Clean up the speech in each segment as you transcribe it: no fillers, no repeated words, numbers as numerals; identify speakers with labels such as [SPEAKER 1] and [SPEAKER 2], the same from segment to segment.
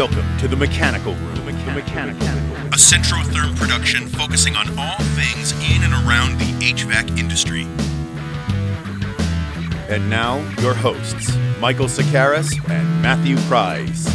[SPEAKER 1] Welcome to the Mechanical Room. The Mechanical Room. A Centrotherm production focusing on all things in and around the HVAC industry. And now, your hosts, Michael Sakaris and Matthew Price.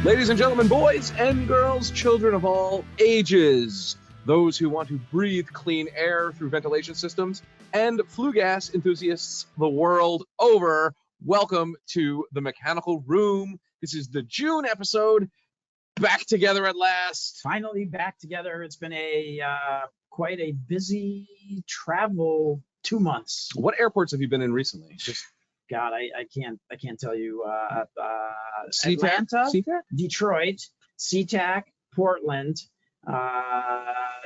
[SPEAKER 2] Ladies and gentlemen, boys and girls, children of all ages, those who want to breathe clean air through ventilation systems, and flue gas enthusiasts the world over, welcome to the Mechanical Room. This is the June episode. Back together at last.
[SPEAKER 3] Finally back together. It's been quite a busy travel 2 months.
[SPEAKER 2] What airports have you been in recently?
[SPEAKER 3] God, I can't tell you.
[SPEAKER 2] Atlanta,
[SPEAKER 3] Detroit, SeaTac, Portland,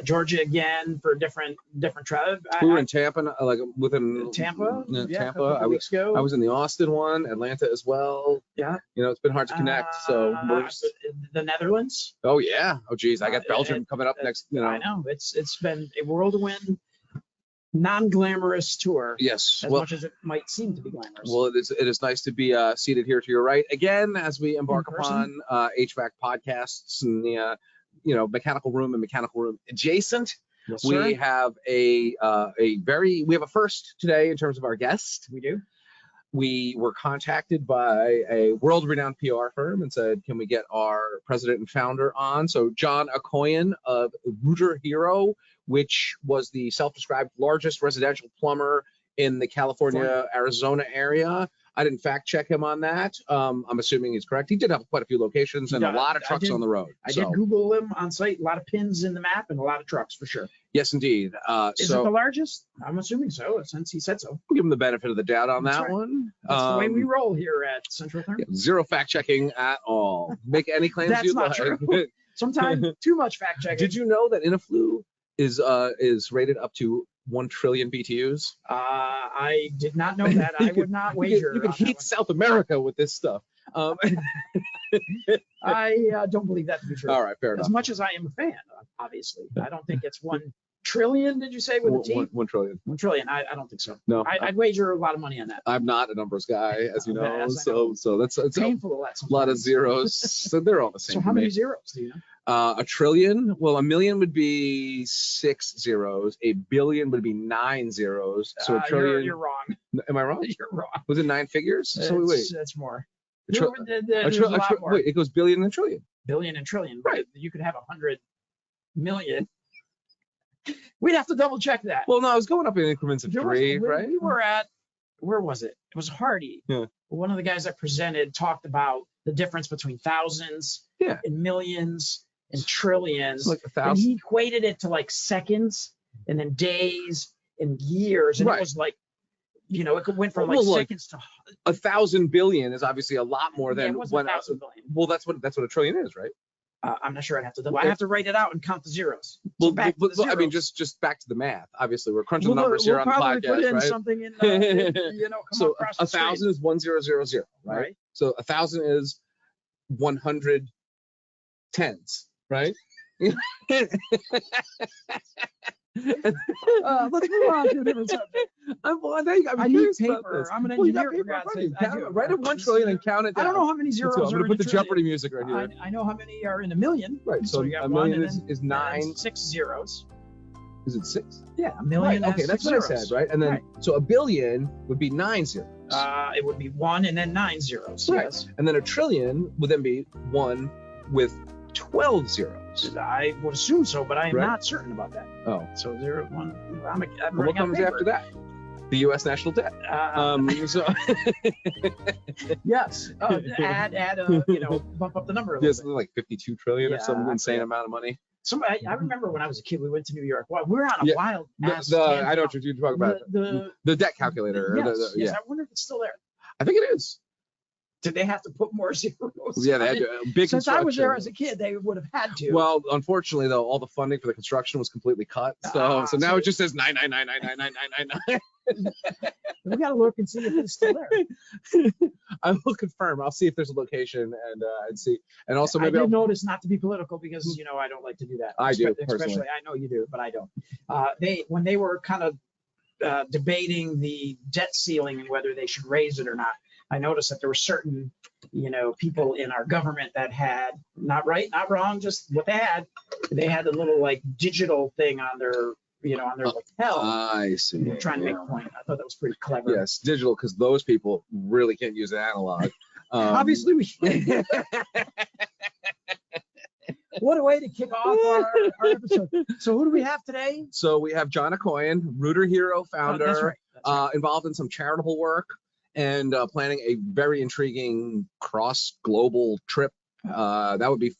[SPEAKER 3] Georgia again for different travel.
[SPEAKER 2] We were in Tampa,
[SPEAKER 3] Tampa.
[SPEAKER 2] Tampa.
[SPEAKER 3] A couple weeks ago.
[SPEAKER 2] I was in the Austin one, Atlanta as well.
[SPEAKER 3] Yeah.
[SPEAKER 2] You know, it's been hard to connect. So
[SPEAKER 3] the Netherlands.
[SPEAKER 2] Oh yeah. Oh geez, I got Belgium coming up next. You know.
[SPEAKER 3] I know it's been a whirlwind, non-glamorous tour.
[SPEAKER 2] Yes,
[SPEAKER 3] as much as it might seem to be glamorous.
[SPEAKER 2] Well, it is nice to be seated here to your right again as we embark upon HVAC podcasts and the Mechanical Room and Mechanical Room adjacent.
[SPEAKER 3] Yes,
[SPEAKER 2] we have we have a first today in terms of our guest.
[SPEAKER 3] We do.
[SPEAKER 2] We were contacted by a world-renowned PR firm and said, can we get our president and founder on? So John Akhoin of Router Hero, which was the self-described largest residential plumber in the California, Arizona area. I didn't fact check him on that. I'm assuming he's correct. He did have quite a few locations and a lot of trucks on the road.
[SPEAKER 3] I did Google him on site, a lot of pins in the map and a lot of trucks for sure.
[SPEAKER 2] Yes, indeed.
[SPEAKER 3] Is it the largest? I'm assuming so, since he said so.
[SPEAKER 2] We'll give him the benefit of the doubt on that one.
[SPEAKER 3] That's the way we roll here at Centrotherm.
[SPEAKER 2] Yeah, zero fact checking at all. Make any claims
[SPEAKER 3] That's
[SPEAKER 2] you'd
[SPEAKER 3] not
[SPEAKER 2] like.
[SPEAKER 3] true. Sometimes too much fact checking.
[SPEAKER 2] Did you know that in a flue is rated up to 1 trillion BTUs?
[SPEAKER 3] I did not know that. I would not wager.
[SPEAKER 2] You can heat South America with this stuff.
[SPEAKER 3] I don't believe that to be true.
[SPEAKER 2] All right, fair enough.
[SPEAKER 3] As much as I am a fan, obviously. I don't think it's 1 trillion, did you say, with a T?
[SPEAKER 2] 1 trillion.
[SPEAKER 3] 1 trillion. I don't think so.
[SPEAKER 2] No.
[SPEAKER 3] I'd wager a lot a money on that.
[SPEAKER 2] I'm not a numbers guy, as you know. So that's it's
[SPEAKER 3] painful to let
[SPEAKER 2] a lot of zeros. So they're all the same.
[SPEAKER 3] So how many zeros do you know?
[SPEAKER 2] 1 trillion? Well, 1 million would be 6 zeros. 1 billion would be 9 zeros. So 1 trillion.
[SPEAKER 3] You're wrong.
[SPEAKER 2] Am I wrong?
[SPEAKER 3] You're wrong.
[SPEAKER 2] Was it 9 figures? So wait.
[SPEAKER 3] That's more.
[SPEAKER 2] Wait, it goes billion and trillion.
[SPEAKER 3] Billion and trillion.
[SPEAKER 2] Right.
[SPEAKER 3] You could have 100 million. We'd have to double check that.
[SPEAKER 2] Well, no, I was going up in increments of 3, right?
[SPEAKER 3] We were at, where was it? It was Hardy.
[SPEAKER 2] Yeah.
[SPEAKER 3] One of the guys that presented talked about the difference between thousands and millions and trillions.
[SPEAKER 2] Like 1,000.
[SPEAKER 3] And he equated it to like seconds and then days and years. And it was like, it went from seconds to
[SPEAKER 2] 1,000 billion is obviously a lot more than
[SPEAKER 3] 1,000 billion.
[SPEAKER 2] Well, that's what a trillion is, right?
[SPEAKER 3] I'm not sure. I'd have to. I have to write it out and count the zeros.
[SPEAKER 2] Well, I mean, just back to the math. Obviously, we're crunching numbers here on the podcast,
[SPEAKER 3] put in
[SPEAKER 2] right?
[SPEAKER 3] Something in,
[SPEAKER 2] so 1,000 is 1000, right? So 1,000 is 100 tens, right?
[SPEAKER 3] Let's move on to a different subject.
[SPEAKER 2] I
[SPEAKER 3] need paper. I'm an engineer, for God's sake.
[SPEAKER 2] Write up 1 trillion and count it down.
[SPEAKER 3] I don't know how many zeros
[SPEAKER 2] I'm
[SPEAKER 3] are
[SPEAKER 2] going to
[SPEAKER 3] in
[SPEAKER 2] put the
[SPEAKER 3] trillion.
[SPEAKER 2] Jeopardy music right here.
[SPEAKER 3] I know how many are in a million.
[SPEAKER 2] Right, so
[SPEAKER 3] you got
[SPEAKER 2] 1 million
[SPEAKER 3] one
[SPEAKER 2] is 9.
[SPEAKER 3] 6 zeros.
[SPEAKER 2] Is it 6?
[SPEAKER 3] Yeah, a million.
[SPEAKER 2] Right, okay, that's what I said, right? And then, so 1 billion would be 9 zeros.
[SPEAKER 3] It would be 1 and then 9 zeros.
[SPEAKER 2] Right.
[SPEAKER 3] Yes.
[SPEAKER 2] And then 1 trillion would then be 1 with 12 zeros.
[SPEAKER 3] I would assume so, but I am not certain about that.
[SPEAKER 2] Oh.
[SPEAKER 3] So 0, 1.
[SPEAKER 2] What comes after that? The U.S. national debt.
[SPEAKER 3] Yes. Add, bump up the number a little bit.
[SPEAKER 2] Like 52 trillion or some insane amount of money.
[SPEAKER 3] I remember when I was a kid, we went to New York. Well, we're on a wild ass.
[SPEAKER 2] I know what you're talking about. The debt calculator.
[SPEAKER 3] Yes, I wonder if it's still there.
[SPEAKER 2] I think it is.
[SPEAKER 3] Did they have to put more zeros?
[SPEAKER 2] Yeah, they had big
[SPEAKER 3] Since I was there as
[SPEAKER 2] construction.
[SPEAKER 3] a kid, they would have had to.
[SPEAKER 2] Well, unfortunately, though, all the funding for the construction was completely cut. So now it just says 999999999.
[SPEAKER 3] We got to look and see if it's still there.
[SPEAKER 2] I will confirm. I'll see if there's a location and see. And also maybe
[SPEAKER 3] I did notice, not to be political, because you know I don't like to do that.
[SPEAKER 2] I do personally.
[SPEAKER 3] Especially, I know you do, but I don't. When they were kind of debating the debt ceiling and whether they should raise it or not, I noticed that there were certain, people in our government that had, not right, not wrong, just what they had. They had a little like digital thing on their, on their lapel.
[SPEAKER 2] I see.
[SPEAKER 3] They were trying to make a point. I thought that was pretty clever.
[SPEAKER 2] Yes, digital, because those people really can't use an analog.
[SPEAKER 3] Obviously, we can't. What a way to kick off our episode. So who do we have today?
[SPEAKER 2] So we have John Akhoin, Rooter Hero founder,
[SPEAKER 3] That's right.
[SPEAKER 2] involved in some charitable work and planning a very intriguing cross-global trip. That would be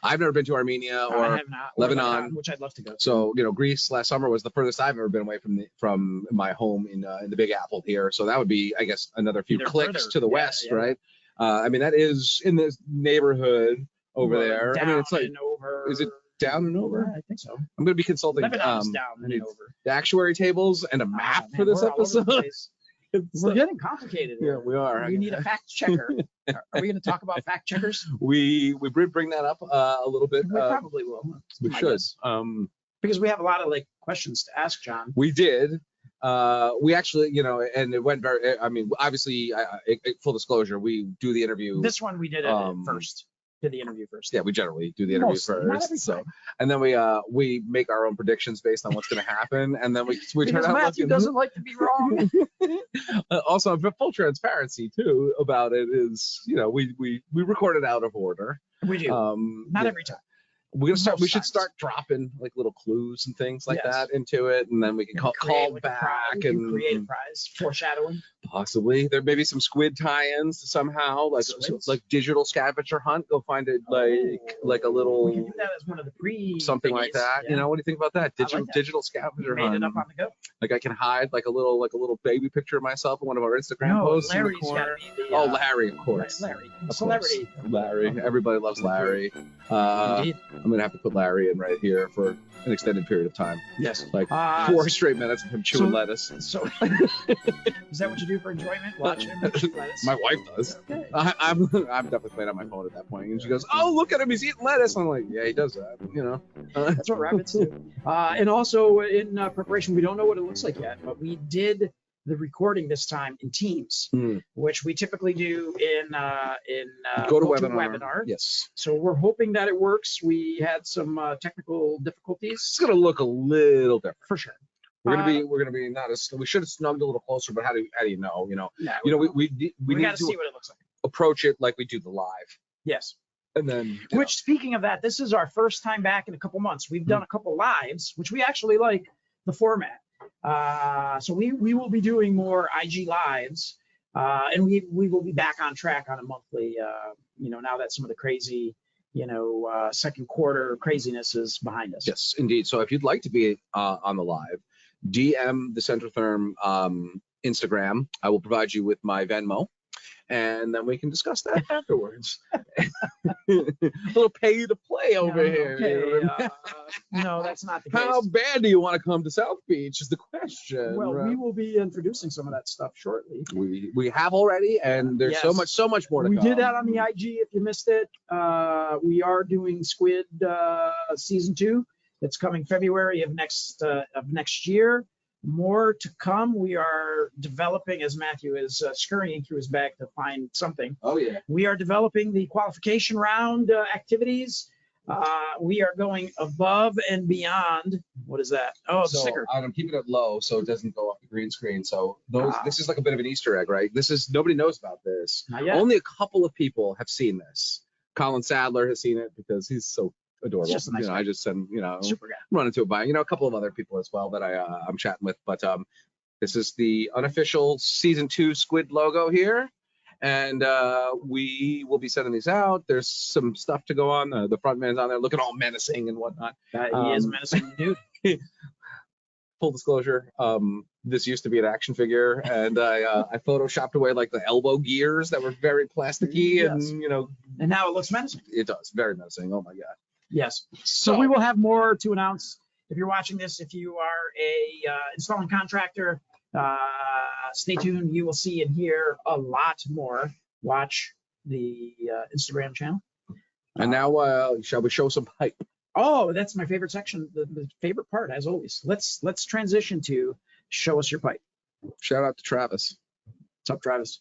[SPEAKER 2] I've never been to Armenia or
[SPEAKER 3] I have not,
[SPEAKER 2] Lebanon,
[SPEAKER 3] which I'd love to go to.
[SPEAKER 2] So Greece last summer was the furthest I've ever been away from my home in the Big Apple here. So that would be, I guess, another few clicks
[SPEAKER 3] further.
[SPEAKER 2] to the west, right? That is in this neighborhood over there.
[SPEAKER 3] Down
[SPEAKER 2] it's like,
[SPEAKER 3] and over.
[SPEAKER 2] is it down and over?
[SPEAKER 3] Yeah, I think so.
[SPEAKER 2] I'm going to be consulting
[SPEAKER 3] Lebanon's down and over.
[SPEAKER 2] the actuary tables and a map for this episode.
[SPEAKER 3] We're getting complicated here.
[SPEAKER 2] Yeah, we are.
[SPEAKER 3] We need a fact checker. Are we going to talk about fact checkers?
[SPEAKER 2] We bring that up a little bit.
[SPEAKER 3] We probably will.
[SPEAKER 2] We should.
[SPEAKER 3] Because we have a lot of questions to ask John.
[SPEAKER 2] We did. We actually, and it went very. Obviously, full disclosure, we do the interview.
[SPEAKER 3] This one we did it first. Did the interview first.
[SPEAKER 2] Yeah, we generally do the interview first.
[SPEAKER 3] Not every time.
[SPEAKER 2] And then we make our own predictions based on what's going to happen, and then we turn out.
[SPEAKER 3] Matthew doesn't like to be wrong.
[SPEAKER 2] Also, full transparency too about it is, we record it out of order.
[SPEAKER 3] We do. Not every time.
[SPEAKER 2] We're gonna start. We should start dropping little clues and things like that into it, and then we can call back and
[SPEAKER 3] create a prize, foreshadowing.
[SPEAKER 2] Possibly there may be some squid tie-ins somehow, like digital scavenger hunt. Go find it like a little.
[SPEAKER 3] We can do that as one of the
[SPEAKER 2] something like that.
[SPEAKER 3] Yeah.
[SPEAKER 2] What do you think about that? Digital scavenger hunt.
[SPEAKER 3] Made it up on the go.
[SPEAKER 2] Like I can hide a little baby picture of myself in one of our Instagram posts.
[SPEAKER 3] Larry's
[SPEAKER 2] in the corner.
[SPEAKER 3] gotta be
[SPEAKER 2] Larry, of course.
[SPEAKER 3] Larry,
[SPEAKER 2] of
[SPEAKER 3] celebrity.
[SPEAKER 2] Course. Larry, everybody loves Larry.
[SPEAKER 3] Indeed.
[SPEAKER 2] I'm gonna have to put Larry in right here for an extended period of time.
[SPEAKER 3] Yes.
[SPEAKER 2] 4 straight minutes of him chewing lettuce.
[SPEAKER 3] So is that what you do for enjoyment? Watch him chew lettuce?
[SPEAKER 2] My wife does.
[SPEAKER 3] Okay.
[SPEAKER 2] I'm definitely playing on my phone at that point, and she goes, "Oh, look at him, he's eating lettuce." I'm like, "Yeah, he does that."
[SPEAKER 3] That's what rabbits do. And also in preparation, we don't know what it looks like yet, but we did the recording this time in Teams, which we typically do in GoToWebinar.
[SPEAKER 2] Yes.
[SPEAKER 3] So we're hoping that it works. We had some technical difficulties.
[SPEAKER 2] It's gonna look a little different
[SPEAKER 3] for sure.
[SPEAKER 2] We're gonna be not as. We should have snugged a little closer, but how do you know? We need
[SPEAKER 3] got to see
[SPEAKER 2] to
[SPEAKER 3] what it looks like.
[SPEAKER 2] approach it like we do the live.
[SPEAKER 3] Yes.
[SPEAKER 2] And then,
[SPEAKER 3] which, speaking of that, this is our first time back in a couple months. We've done a couple lives, which we actually like the format. So we will be doing more IG lives, and we will be back on track on a monthly. Now that some of the crazy, second quarter craziness is behind us.
[SPEAKER 2] Yes, indeed. So if you'd like to be on the live, DM the Centrotherm Instagram. I will provide you with my Venmo, and then we can discuss that afterwards. A little pay to play over here.
[SPEAKER 3] Okay. No, that's not the case.
[SPEAKER 2] How bad do you want to come to South Beach is the question.
[SPEAKER 3] Well, we will be introducing some of that stuff shortly.
[SPEAKER 2] We have already, and there's so much more to come.
[SPEAKER 3] We did that on the IG. If you missed it, we are doing Squid season 2. It's coming February of next year. More to come. We are developing, as Matthew is scurrying through his bag to find something.
[SPEAKER 2] Oh, yeah.
[SPEAKER 3] We are developing the qualification round activities. We are going above and beyond. What is that? Oh, the sticker.
[SPEAKER 2] I'm keeping it low so it doesn't go off the green screen. So this is like a bit of an Easter egg, right? Nobody knows about this.
[SPEAKER 3] Not yet.
[SPEAKER 2] Only a couple of people have seen this. Colin Sadler has seen it because he's so adorable.
[SPEAKER 3] Just a nice guy.
[SPEAKER 2] I just send,
[SPEAKER 3] super guy.
[SPEAKER 2] Run into it by, a couple of other people as well that I'm chatting with. But this is the unofficial season 2 Squid logo here. And we will be sending these out. There's some stuff to go on. The front man's on there looking all menacing and whatnot.
[SPEAKER 3] He is menacing, dude.
[SPEAKER 2] full disclosure, this used to be an action figure, and I photoshopped away like the elbow gears that were very plasticky,
[SPEAKER 3] Yes.
[SPEAKER 2] and you know,
[SPEAKER 3] And now it looks menacing.
[SPEAKER 2] it does, very menacing. Oh my god.
[SPEAKER 3] Yes. So we will have more to announce. If you're watching this, if you are a installing contractor, stay tuned. You will see and hear a lot more. Watch the Instagram channel.
[SPEAKER 2] And now, shall we show some pipe?
[SPEAKER 3] Oh, that's my favorite section, the favorite part, as always. Let's transition to show us your pipe.
[SPEAKER 2] Shout out to Travis.
[SPEAKER 3] What's up, Travis?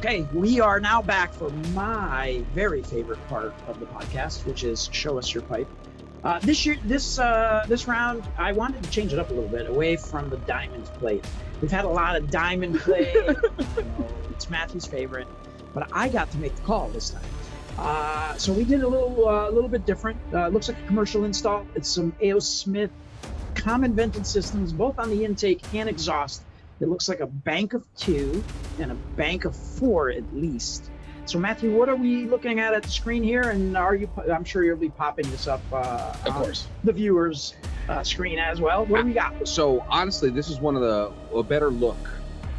[SPEAKER 3] Okay, we are now back for my very favorite part of the podcast, which is show us your pipe. This round, I wanted to change it up a little bit, away from the diamond plate. We've had a lot of diamond plate. It's Matthew's favorite, but I got to make the call this time. So we did a little bit different. Looks like a commercial install. It's some A.O. Smith common vented systems, both on the intake and exhaust. It looks like a bank of 2 and a bank of 4 at least. So Matthew, what are we looking at the screen here? And I'm sure you'll be popping this up
[SPEAKER 2] Of course.
[SPEAKER 3] on the viewers screen as well. What do we got?
[SPEAKER 2] So honestly, this is one of a better look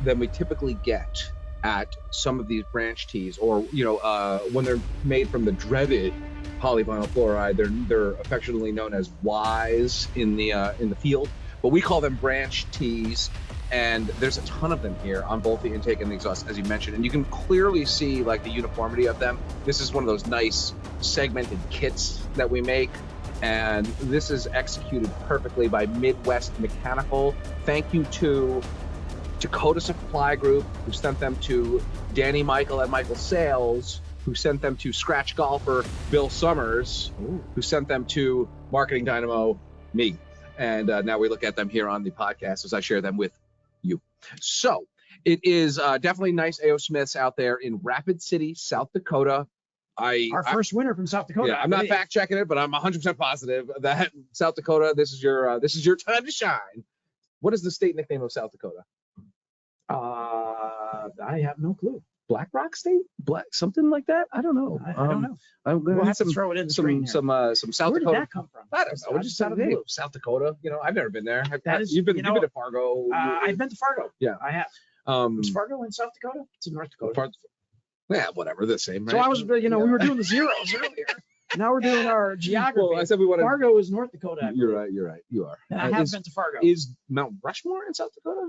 [SPEAKER 2] than we typically get at some of these branch tees, or when they're made from the dreaded polyvinyl chloride. They're affectionately known as Ys in the field, but we call them branch tees. And there's a ton of them here on both the intake and the exhaust, as you mentioned. And you can clearly see like the uniformity of them. This is one of those nice segmented kits that we make. And this is executed perfectly by Midwestern Mechanical. Thank you to Dakota Supply Group, who sent them to Danny Michael at Michael Sales, who sent them to Scratch Golfer Bill Summers, who sent them to Marketing Dynamo, me. And now we look at them here on the podcast as I share them with you. So it is definitely nice A.O. Smiths out there in Rapid City, South Dakota.
[SPEAKER 3] Our first winner from South Dakota.
[SPEAKER 2] Yeah, I'm not fact checking it, but I'm 100% positive that South Dakota, this is your time to shine. What is the state nickname of South Dakota?
[SPEAKER 3] I have no clue.
[SPEAKER 2] Black Rock State? Something like that? I don't know.
[SPEAKER 3] I don't know.
[SPEAKER 2] I'm gonna
[SPEAKER 3] We'll have
[SPEAKER 2] some,
[SPEAKER 3] to throw it in the
[SPEAKER 2] some
[SPEAKER 3] screen
[SPEAKER 2] some
[SPEAKER 3] here.
[SPEAKER 2] South
[SPEAKER 3] Where did
[SPEAKER 2] Dakota.
[SPEAKER 3] that come from?
[SPEAKER 2] I don't know. Just out of the blue. South Dakota. I've never been there. You've been to Fargo.
[SPEAKER 3] I've been to Fargo.
[SPEAKER 2] Yeah,
[SPEAKER 3] I have. Is Fargo in South Dakota? It's in North Dakota.
[SPEAKER 2] Yeah, whatever. The same. Right?
[SPEAKER 3] So I was, we were doing the zeros earlier. Now we're doing our geography.
[SPEAKER 2] Well, I said we wanted.
[SPEAKER 3] Fargo is North Dakota.
[SPEAKER 2] You're right. You are.
[SPEAKER 3] And I have been to Fargo.
[SPEAKER 2] Is Mount Rushmore in South Dakota?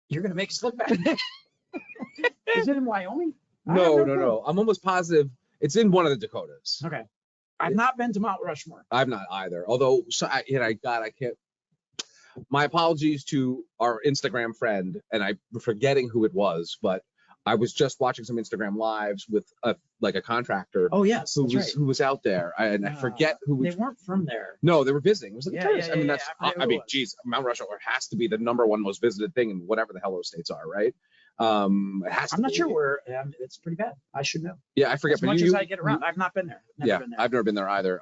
[SPEAKER 3] You're gonna make us look back. Is it in Wyoming?
[SPEAKER 2] No. I'm almost positive it's in one of the Dakotas.
[SPEAKER 3] Okay. I've not been to Mount Rushmore.
[SPEAKER 2] I've not either. Although, I can't. My apologies to our Instagram friend, and I'm forgetting who it was, but I was just watching some Instagram lives with a contractor.
[SPEAKER 3] Oh yes,
[SPEAKER 2] who was out there, and I forget who.
[SPEAKER 3] They weren't from there.
[SPEAKER 2] No, they were visiting. It was like
[SPEAKER 3] yeah,
[SPEAKER 2] I mean, that's. I mean, geez, Mount Rushmore has to be the #1 most visited thing in whatever the hell those states are, right? It has to
[SPEAKER 3] I'm not
[SPEAKER 2] be.
[SPEAKER 3] sure where. It's pretty bad. I should know.
[SPEAKER 2] Yeah, I forget.
[SPEAKER 3] As much as I get around, I've not been there.
[SPEAKER 2] I've never been there either.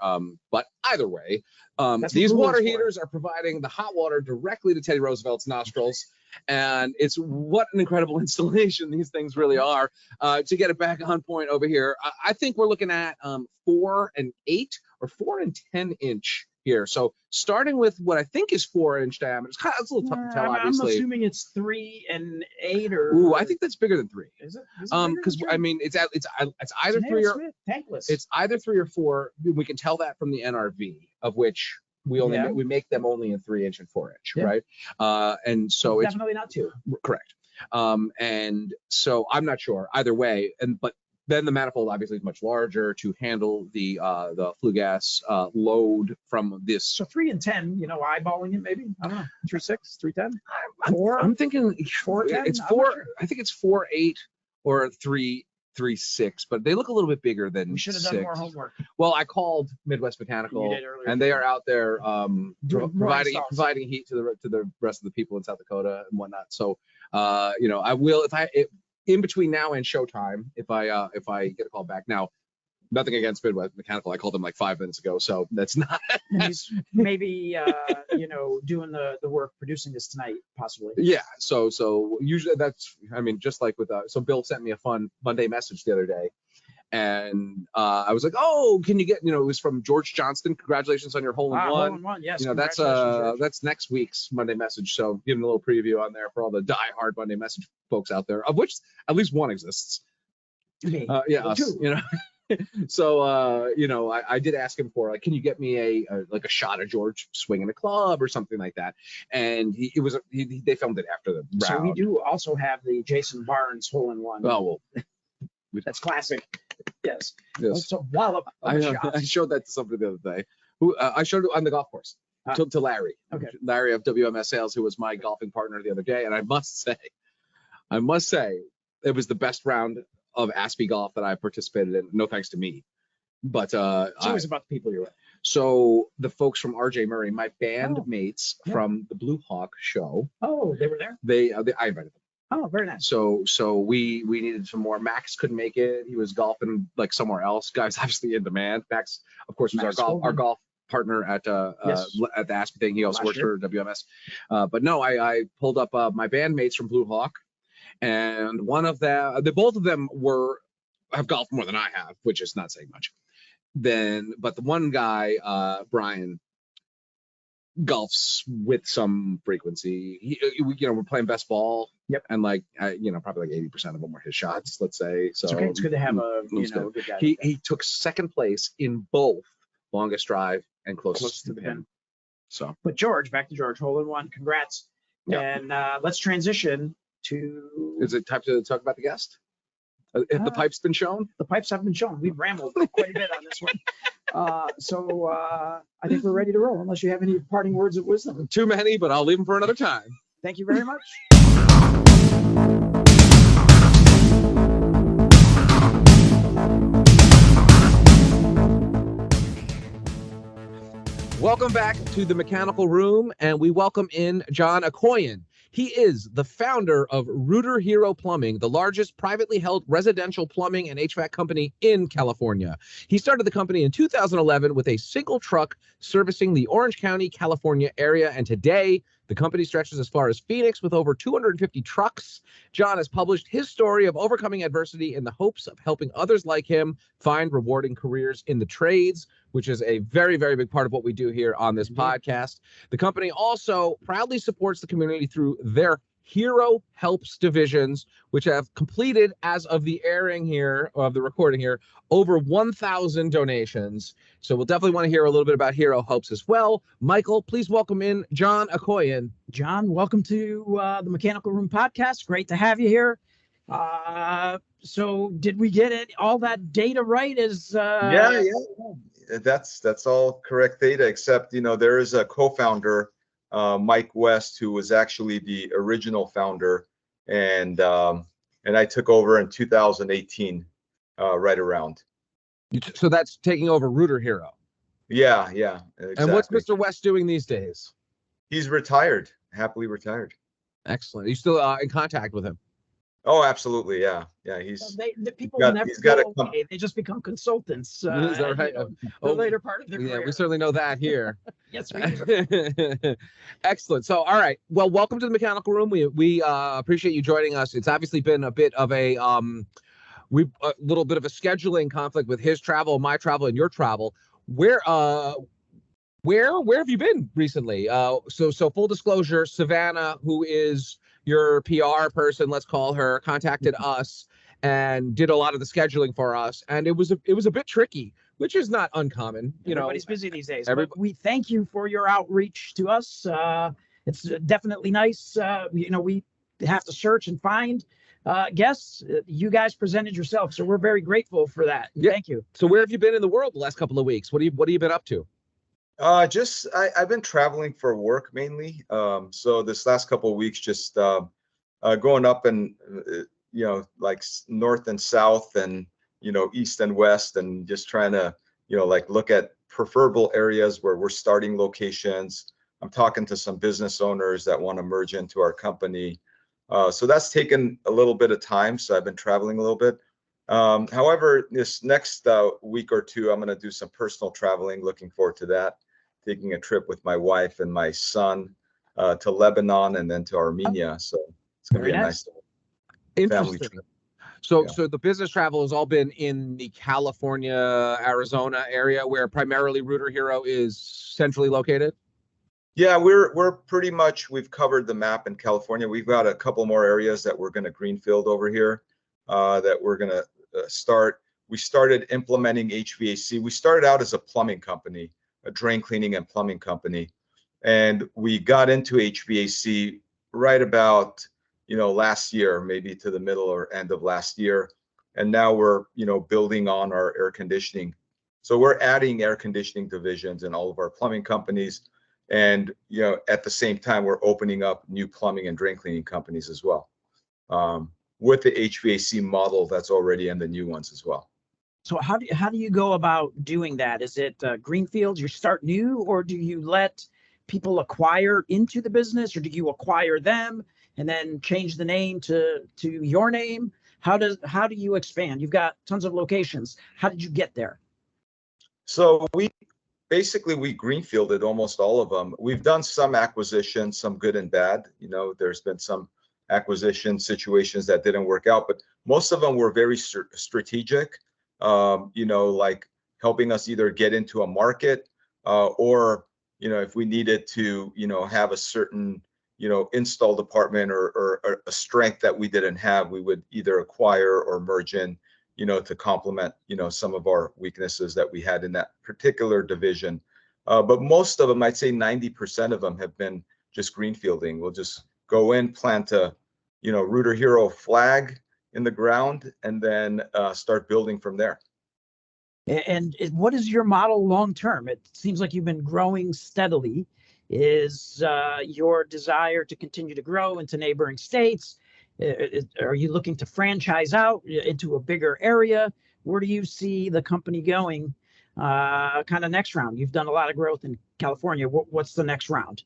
[SPEAKER 2] But either way,
[SPEAKER 3] That's
[SPEAKER 2] these
[SPEAKER 3] what
[SPEAKER 2] water
[SPEAKER 3] Google's for.
[SPEAKER 2] heaters are providing the hot water directly to Teddy Roosevelt's nostrils. And it's what an incredible installation these things really are. To get it back on point over here, I think we're looking at 4 and 8 or 4 and 10 inch here. So starting with what I think is 4-inch diameter. It's a little tough to tell, obviously.
[SPEAKER 3] I'm assuming it's 3 and 8 or.
[SPEAKER 2] Ooh, I think that's bigger than 3.
[SPEAKER 3] Is it?
[SPEAKER 2] Because I mean, it's either 3 or
[SPEAKER 3] tankless.
[SPEAKER 2] It's either 3 or 4. We can tell that from the NRV, of which we make them only in 3-inch and 4-inch, right? And so it's
[SPEAKER 3] definitely not 2.
[SPEAKER 2] Correct. And so I'm not sure either way. But then the manifold obviously is much larger to handle the flue gas load from this.
[SPEAKER 3] So 3 and 10, eyeballing it maybe. I don't know. 3.6, 3.10.
[SPEAKER 2] I'm thinking
[SPEAKER 3] 4.10.
[SPEAKER 2] It's 4. Sure. I think it's 4.8 or 3.6, but they look a little bit bigger than.
[SPEAKER 3] We should have done more homework.
[SPEAKER 2] Well, I called Midwest Mechanical,
[SPEAKER 3] You did earlier.
[SPEAKER 2] and they are out there providing heat to the rest of the people in South Dakota and whatnot. So, I will if in between now and showtime, if I get a call back. Now, Nothing against Midwestern Mechanical. I called him like 5 minutes ago, so that's not.
[SPEAKER 3] And he's maybe doing the work producing this tonight, possibly.
[SPEAKER 2] Yeah. So usually that's, I mean, just like with so Bill sent me a fun Monday message the other day, and I was like, oh, can you get, it was from George Johnston. Congratulations on your hole in one.
[SPEAKER 3] Hole in one, yes.
[SPEAKER 2] That's next week's Monday message. So giving a little preview on there for all the diehard Monday message folks out there, of which at least one exists.
[SPEAKER 3] Me.
[SPEAKER 2] Yeah, us, So, I did ask him for, like, can you get me a shot of George swinging a club or something like that? And they filmed it after the round.
[SPEAKER 3] So we do also have the Jason Barnes hole in one.
[SPEAKER 2] Oh, well.
[SPEAKER 3] That's classic. Yes.
[SPEAKER 2] Yes.
[SPEAKER 3] It's a wallop of shots.
[SPEAKER 2] I showed that to somebody the other day. I showed it on the golf course to Larry.
[SPEAKER 3] Okay.
[SPEAKER 2] Larry of WMS Sales, who was my golfing partner the other day. And I must say, it was the best round of Aspie golf that I participated in. No thanks to me, but
[SPEAKER 3] it's always about the people you're with.
[SPEAKER 2] So the folks from RJ Murray, my bandmates from the Blue Hawk show.
[SPEAKER 3] Oh, they were there.
[SPEAKER 2] I invited them.
[SPEAKER 3] Oh, very nice.
[SPEAKER 2] So we needed some more. Max couldn't make it. He was golfing like somewhere else. Guys, obviously in demand. Max, of course, was our golf partner at the Aspie thing. He also worked for WMS. But no, I pulled up my bandmates from Blue Hawk. And one of them, both of them have golfed more than I have, which is not saying much. But the one guy, Bryan, golfs with some frequency. We're playing best ball.
[SPEAKER 3] Yep.
[SPEAKER 2] And probably like 80% of them were his shots, let's say. So
[SPEAKER 3] it's okay. It's good to have a good guy.
[SPEAKER 2] He took second place in both longest drive and closest to the pin. So.
[SPEAKER 3] But George, back to George, hole in one. Congrats. Yep. And let's transition to.
[SPEAKER 2] Is it time to talk about the guest? Have the pipes been shown?
[SPEAKER 3] The pipes have been shown. We've rambled quite a bit on this one. So I think we're ready to roll, unless you have any parting words of wisdom.
[SPEAKER 2] Too many, but I'll leave them for another time.
[SPEAKER 3] Thank you very much.
[SPEAKER 2] Welcome back to the Mechanical Room, and we welcome in John Akhoin. He is the founder of Rooter Hero Plumbing, the largest privately held residential plumbing and HVAC company in California. He started the company in 2011 with a single truck servicing the Orange County, California area, and today the company stretches as far as Phoenix with over 250 trucks. John has published his story of overcoming adversity in the hopes of helping others like him find rewarding careers in the trades, which is a very, very big part of what we do here on this podcast. The company also proudly supports the community through their Hero Helps divisions, which have completed, as of the airing here, of the recording here, over 1,000 donations. So we'll definitely want to hear a little bit about Hero Helps as well. Michael, please welcome in John Akhoin.
[SPEAKER 3] John, welcome to the Mechanical Room podcast. Great to have you here. So did we get it? All that data right?
[SPEAKER 4] Yeah. That's all correct data, except, there is a co-founder, Mike West, who was actually the original founder, and I took over in 2018, right around.
[SPEAKER 2] So that's taking over Rooter Hero.
[SPEAKER 4] Yeah, exactly.
[SPEAKER 2] And what's Mr. West doing these days?
[SPEAKER 4] He's retired, happily retired.
[SPEAKER 2] Excellent. Are you still in contact with him?
[SPEAKER 4] Oh, absolutely. Yeah. He's
[SPEAKER 3] people never go away. They just become consultants.
[SPEAKER 2] Is that right?
[SPEAKER 3] The later part of their career.
[SPEAKER 2] Yeah, we certainly know that here.
[SPEAKER 3] Yes, we do.
[SPEAKER 2] Excellent. So, all right. Well, welcome to the Mechanical Room. We appreciate you joining us. It's obviously been a bit of a little bit of a scheduling conflict with his travel, my travel, and your travel. Where have you been recently? So full disclosure, Savannah, who is your PR person, let's call her, contacted us and did a lot of the scheduling for us, and it was a bit tricky, which is not uncommon.
[SPEAKER 3] Everybody's busy these days. But we thank you for your outreach to us. It's definitely nice. We have to search and find guests. You guys presented yourself, so we're very grateful for that.
[SPEAKER 2] Yeah.
[SPEAKER 3] Thank you.
[SPEAKER 2] So where have you been in the world the last couple of weeks? What have you been up to?
[SPEAKER 4] I've been traveling for work mainly. So this last couple of weeks, just going up and like north and south and east and west, and just trying to look at preferable areas where we're starting locations. I'm talking to some business owners that want to merge into our company. So that's taken a little bit of time. So I've been traveling a little bit. However, this next week or two, I'm going to do some personal traveling. Looking forward to that. Taking a trip with my wife and my son to Lebanon and then to Armenia. So it's going to be a nice family
[SPEAKER 2] Interesting.
[SPEAKER 4] trip.
[SPEAKER 2] So,
[SPEAKER 4] Yeah.
[SPEAKER 2] so the business travel has all been in the California, Arizona area, where primarily Rooter Hero is centrally located.
[SPEAKER 4] Yeah, we're pretty much, we've covered the map in California. We've got a couple more areas that we're going to greenfield over here that we're going to start. We started implementing HVAC. We started out as a plumbing company, a drain cleaning and plumbing company, and we got into HVAC right about last year, maybe to the middle or end of last year, and now we're building on our air conditioning. So we're adding air conditioning divisions in all of our plumbing companies. And at the same time, we're opening up new plumbing and drain cleaning companies as well, with the HVAC model that's already in the new ones as well.
[SPEAKER 3] So how do you go about doing that? Is it greenfield? You start new, or do you let people acquire into the business, or do you acquire them and then change the name to your name? How do you expand? You've got tons of locations. How did you get there?
[SPEAKER 4] So we greenfielded almost all of them. We've done some acquisitions, some good and bad. There's been some acquisition situations that didn't work out, but most of them were very strategic, like helping us either get into a market or, if we needed to, have a certain, install department or a strength that we didn't have, we would either acquire or merge in, to complement, some of our weaknesses that we had in that particular division. But most of them, I'd say 90% of them have been just greenfielding. We'll just go in, plant a, Rooter Hero flag in the ground, and then start building from there.
[SPEAKER 3] And what is your model long term? It seems like you've been growing steadily. Is your desire to continue to grow into neighboring states? Are you looking to franchise out into a bigger area? Where do you see the company going kind of next round? You've done a lot of growth in California. What's the next round?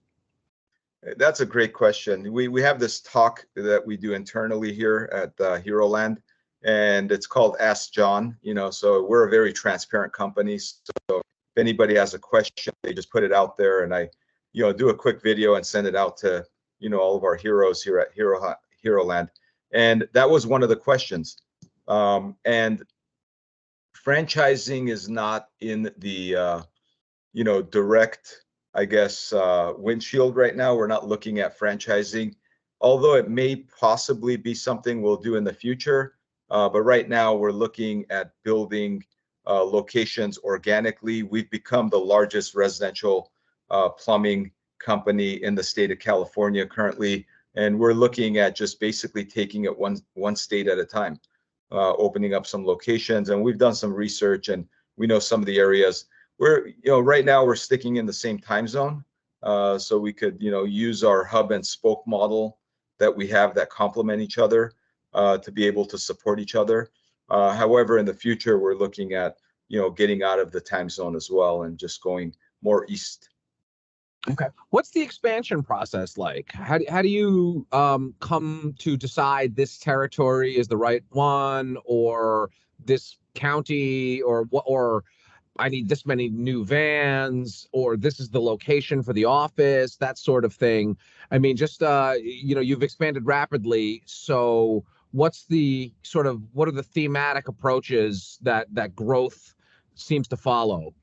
[SPEAKER 4] That's a great question. We have this talk that we do internally here at Hero Land, and it's called Ask John. So we're a very transparent company. So if anybody has a question, they just put it out there, and I do a quick video and send it out to all of our heroes here at Hero Land. And that was one of the questions. And franchising is not in the direct, I guess, windshield right now. We're not looking at franchising, although it may possibly be something we'll do in the future. But right now we're looking at building locations organically. We've become the largest residential plumbing company in the state of California currently, and we're looking at just basically taking it one state at a time, opening up some locations. And we've done some research, and we know some of the areas. We're right now we're sticking in the same time zone, so we could use our hub and spoke model that we have that complement each other to be able to support each other. However, in the future, we're looking at getting out of the time zone as well and just going more east.
[SPEAKER 2] Okay. What's the expansion process like? How do you come to decide this territory is the right one, or this county, or I need this many new vans, or this is the location for the office, that sort of thing? I mean, just you've expanded rapidly, so what are the thematic approaches that growth seems to follow?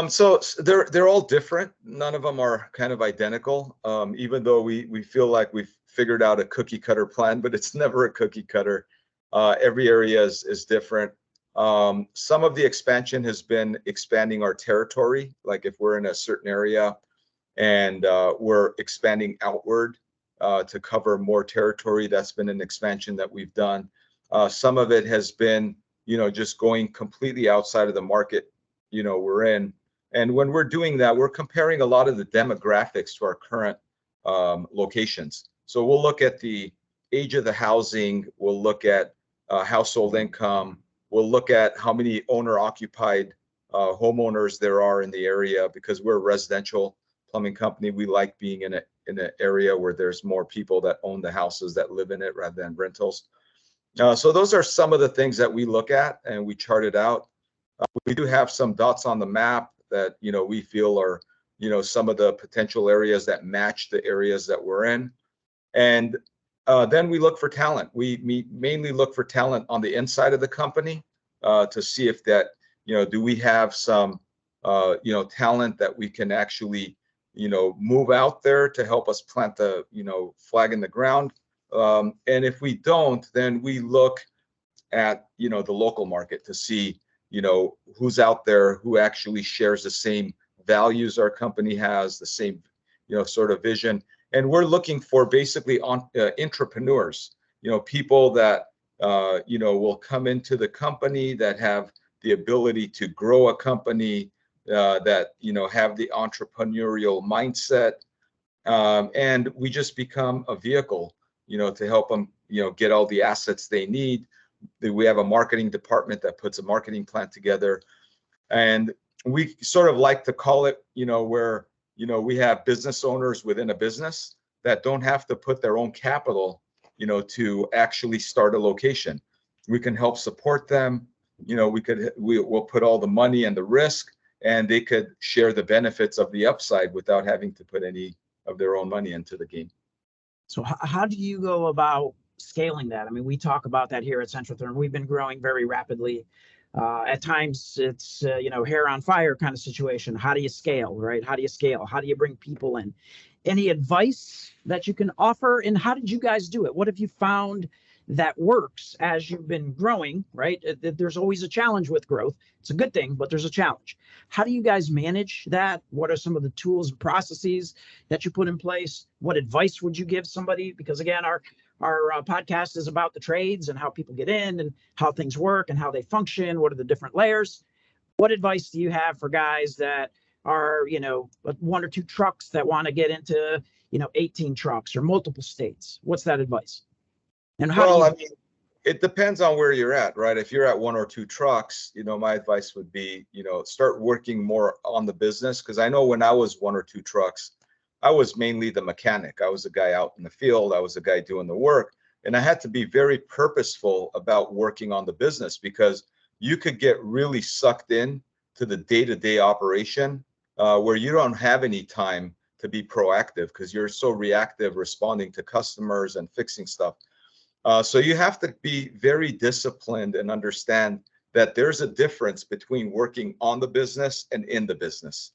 [SPEAKER 4] So they're all different. None of them are kind of identical, even though we feel like we've figured out a cookie cutter plan, but it's never a cookie cutter. Every area is different. Some of the expansion has been expanding our territory. Like if we're in a certain area and we're expanding outward to cover more territory, that's been an expansion that we've done. Some of it has been, just going completely outside of the market we're in. And when we're doing that, we're comparing a lot of the demographics to our current locations. So we'll look at the age of the housing, we'll look at household income, we'll look at how many owner-occupied homeowners there are in the area, because we're a residential plumbing company. We like being in an area where there's more people that own the houses that live in it rather than rentals. So those are some of the things that we look at and we chart it out. We do have some dots on the map that, we feel are, some of the potential areas that match the areas that we're in. And then we look for talent. We mainly look for talent on the inside of the company to see if that, do we have some, talent that we can actually, move out there to help us plant the, flag in the ground. And if we don't, then we look at, the local market to see, who's out there, who actually shares the same values our company has, the same, sort of vision. And we're looking for basically entrepreneurs, people that, will come into the company that have the ability to grow a company, that, have the entrepreneurial mindset. And we just become a vehicle, to help them, get all the assets they need. We have a marketing department that puts a marketing plan together. And we sort of like to call it, where, we have business owners within a business that don't have to put their own capital, to actually start a location. We can help support them. We'll put all the money and the risk, and they could share the benefits of the upside without having to put any of their own money into the game.
[SPEAKER 3] So how do you go about scaling that? I mean, we talk about that here at Centrotherm. We've been growing very rapidly. At times it's, hair on fire kind of situation. How do you scale, right? How do you scale? How do you bring people in? Any advice that you can offer? And how did you guys do it? What have you found that works as you've been growing, right? There's always a challenge with growth. It's a good thing, but there's a challenge. How do you guys manage that? What are some of the tools and processes that you put in place? What advice would you give somebody? Because again, our podcast is about the trades and how people get in and how things work and how they function. What are the different layers? What advice do you have for guys that are, 1 or 2 trucks that want to get into, 18 trucks or multiple states? What's that advice? And how
[SPEAKER 4] I mean, it depends on where you're at, right? If you're at 1 or 2 trucks, my advice would be, start working more on the business. Because I know when I was 1 or 2 trucks, I was mainly the mechanic. I was the guy out in the field. I was the guy doing the work. And I had to be very purposeful about working on the business, because you could get really sucked in to the day-to-day operation where you don't have any time to be proactive because you're so reactive, responding to customers and fixing stuff. So you have to be very disciplined and understand that there's a difference between working on the business and in the business.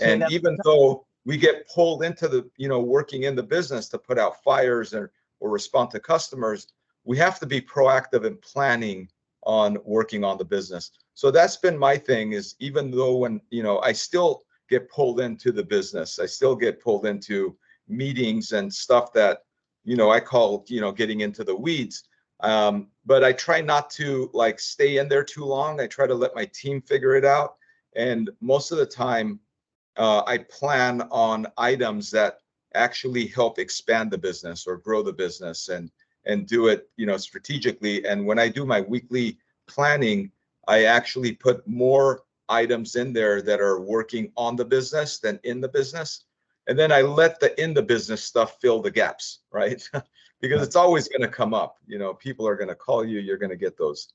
[SPEAKER 4] And even though we get pulled into the, working in the business to put out fires or respond to customers, we have to be proactive in planning on working on the business. So that's been my thing, is even though when, I still get pulled into the business, I still get pulled into meetings and stuff that, I call, getting into the weeds. But I try not to stay in there too long. I try to let my team figure it out. And most of the time, I plan on items that actually help expand the business or grow the business and do it, strategically. And when I do my weekly planning, I actually put more items in there that are working on the business than in the business. And then I let the in the business stuff fill the gaps, right? Because it's always going to come up. People are going to call you. You're going to get those.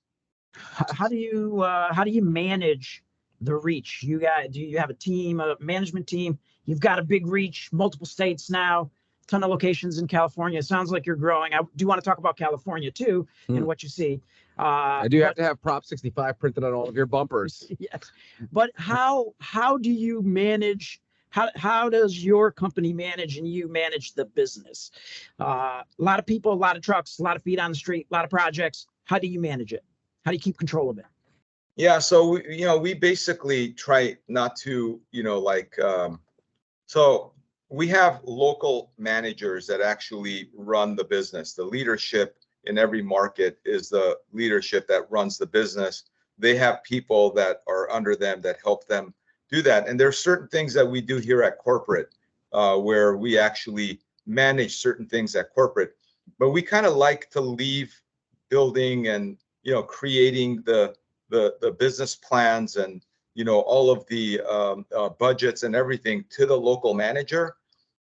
[SPEAKER 3] How do you manage the reach? Do you have a team, a management team? You've got a big reach, multiple states now, ton of locations in California. It sounds like you're growing. I do want to talk about California too and what you see.
[SPEAKER 2] I do have to have Prop 65 printed on all of your bumpers.
[SPEAKER 3] Yes, but how do you manage? How does your company manage and you manage the business? A lot of people, a lot of trucks, a lot of feet on the street, a lot of projects. How do you manage it? How do you keep control of it?
[SPEAKER 4] Yeah, so we basically try not to, so we have local managers that actually run the business. The leadership in every market is the leadership that runs the business. They have people that are under them that help them do that. And there are certain things that we do here at corporate where we actually manage certain things at corporate, but we kind of like to leave building and, creating the business plans and, all of the budgets and everything to the local manager.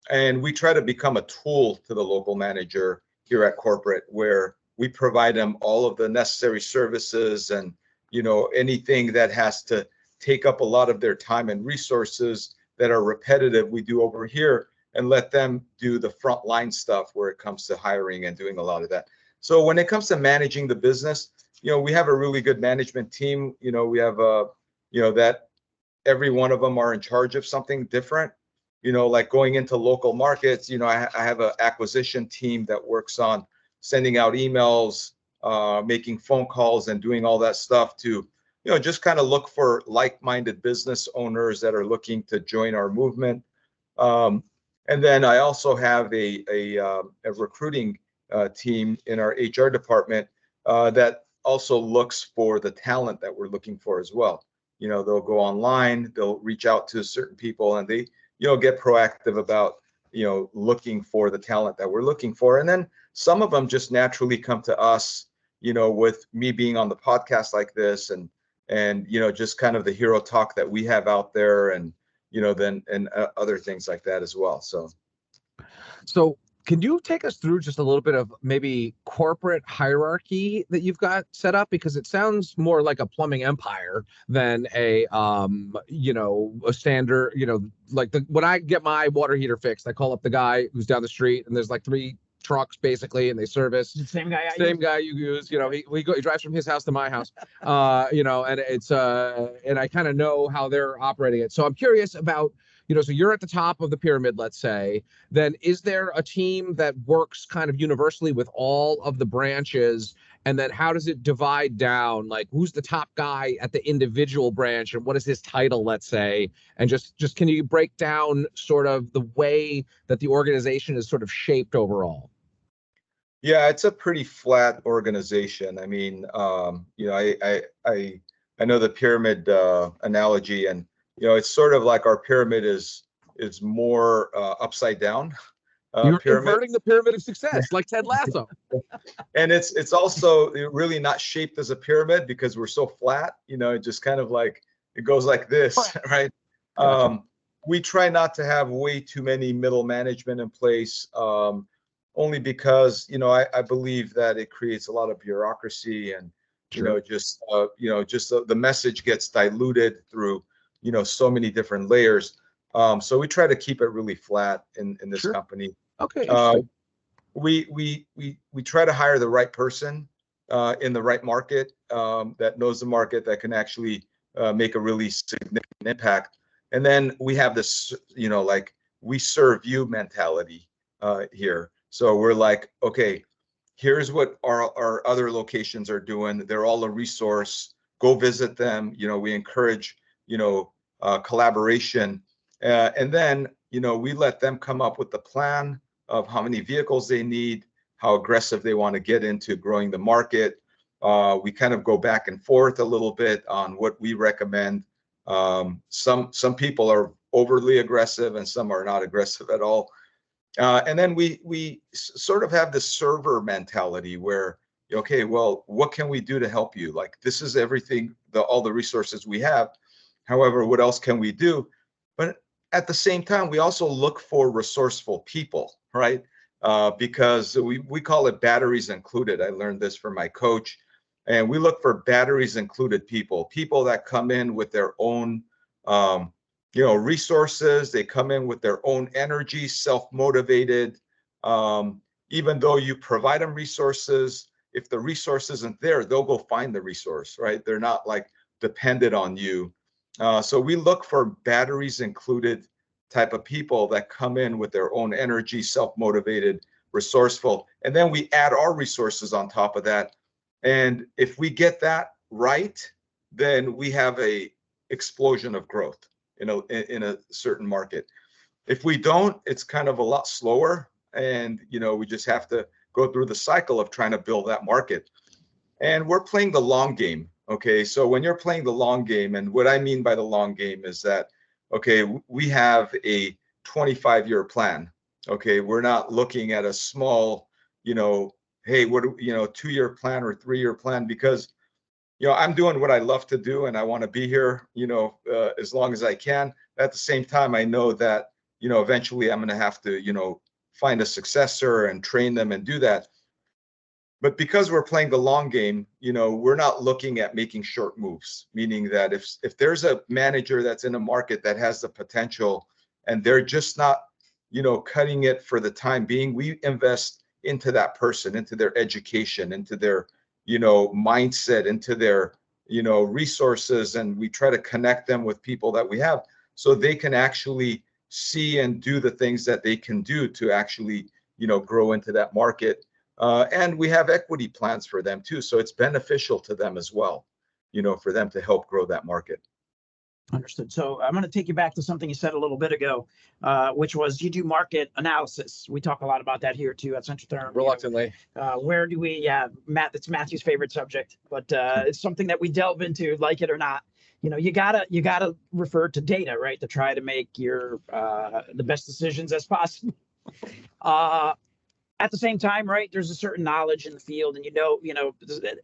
[SPEAKER 4] And we try to become a tool to the local manager here at corporate, where we provide them all of the necessary services, and anything that has to take up a lot of their time and resources that are repetitive, we do over here, and let them do the frontline stuff where it comes to hiring and doing a lot of that. So when it comes to managing the business, we have a really good management team. We have that every one of them are in charge of something different. Like going into local markets, I have an acquisition team that works on sending out emails, making phone calls, and doing all that stuff to, just kind of look for like-minded business owners that are looking to join our movement. And then I also have a recruiting team in our HR department that also looks for the talent that we're looking for as well. They'll go online, they'll reach out to certain people, and they, get proactive about, looking for the talent that we're looking for. And then some of them just naturally come to us, with me being on the podcast like this, and just kind of the hero talk that we have out there, and other things like that as well.
[SPEAKER 2] So can you take us through just a little bit of maybe corporate hierarchy that you've got set up? Because it sounds more like a plumbing empire than a standard, like when I get my water heater fixed, I call up the guy who's down the street, and there's like 3 trucks basically, and they service.
[SPEAKER 3] The same guy
[SPEAKER 2] you use. He drives from his house to my house, and it's and I kind of know how they're operating it. So I'm curious about, so you're at the top of the pyramid, let's say. Then is there a team that works kind of universally with all of the branches? And then how does it divide down? Like, who's the top guy at the individual branch, and what is his title, let's say? And just can you break down sort of the way that the organization is sort of shaped overall?
[SPEAKER 4] Yeah, it's a pretty flat organization. I mean, I know the pyramid analogy, and it's sort of like our pyramid is more upside down.
[SPEAKER 2] You're inverting the pyramid of success, like Ted Lasso.
[SPEAKER 4] And it's also really not shaped as a pyramid because we're so flat. It just kind of like it goes like this, right? Gotcha. We try not to have way too many middle management in place, only because I believe that it creates a lot of bureaucracy, and just the message gets diluted through so many different layers. So we try to keep it really flat in this company.
[SPEAKER 2] Okay.
[SPEAKER 4] We try to hire the right person in the right market, that knows the market, that can actually make a really significant impact. And then we have this, like we serve you mentality here. So we're like, okay, here's what our other locations are doing. They're all a resource. Go visit them. We encourage, collaboration. And then, we let them come up with the plan of how many vehicles they need, how aggressive they want to get into growing the market. We kind of go back and forth a little bit on what we recommend. Some people are overly aggressive, and some are not aggressive at all. And then we sort of have the server mentality where, okay, well, what can we do to help you? Like, this is everything, all the resources we have. However, what else can we do? But at the same time, we also look for resourceful people, right? Because we call it batteries included. I learned this from my coach. And we look for batteries included people that come in with their own, resources. They come in with their own energy, self-motivated. Even though you provide them resources, if the resource isn't there, they'll go find the resource, right? They're not like dependent on you. So we look for batteries included type of people that come in with their own energy, self-motivated, resourceful, and then we add our resources on top of that. And if we get that right, then we have a explosion of growth in a certain market. If we don't, it's kind of a lot slower, and we just have to go through the cycle of trying to build that market. And we're playing the long game. Okay, so when you're playing the long game, and what I mean by the long game is that, okay, we have a 25-year plan. Okay, we're not looking at a small, hey, what 2-year plan or 3-year plan, because I'm doing what I love to do, and I want to be here, as long as I can. At the same time, I know that eventually I'm going to have to find a successor and train them and do that. but because we're playing the long game, we're not looking at making short moves, meaning that if there's a manager that's in a market that has the potential and they're just not, cutting it for the time being, we invest into that person, into their education, into their, mindset, into their, resources, and we try to connect them with people that we have so they can actually see and do the things that they can do to actually, grow into that market. And we have equity plans for them too. So it's beneficial to them as well, for them to help grow that market.
[SPEAKER 3] Understood. So I'm going to take you back to something you said a little bit ago, which was you do market analysis. We talk a lot about that here too at Centrotherm.
[SPEAKER 2] Reluctantly.
[SPEAKER 3] Where do we, Matt, it's Matthew's favorite subject, but it's something that we delve into, like it or not. You gotta refer to data, right, to try to make your the best decisions as possible. At the same time, right, there's a certain knowledge in the field, and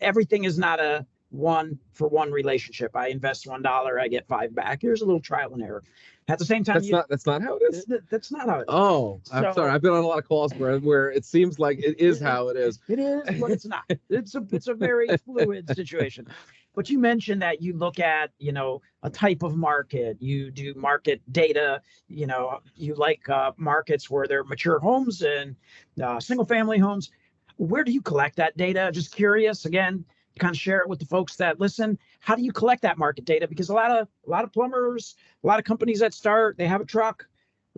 [SPEAKER 3] everything is not a one-for-one relationship. I invest $1, I get $5 back. There's a little trial and error. At the same time,
[SPEAKER 2] that's not how it is.
[SPEAKER 3] That's not how it is.
[SPEAKER 2] Oh, I'm sorry. I've been on a lot of calls where it seems like it is how it is.
[SPEAKER 3] It is, but it's not. It's a very fluid situation. But you mentioned that you look at, a type of market, you do market data, you like markets where there are mature homes and single family homes. Where do you collect that data? Just curious, again, kind of share it with the folks that listen. How do you collect that market data? Because a lot of plumbers, a lot of companies that start, they have a truck.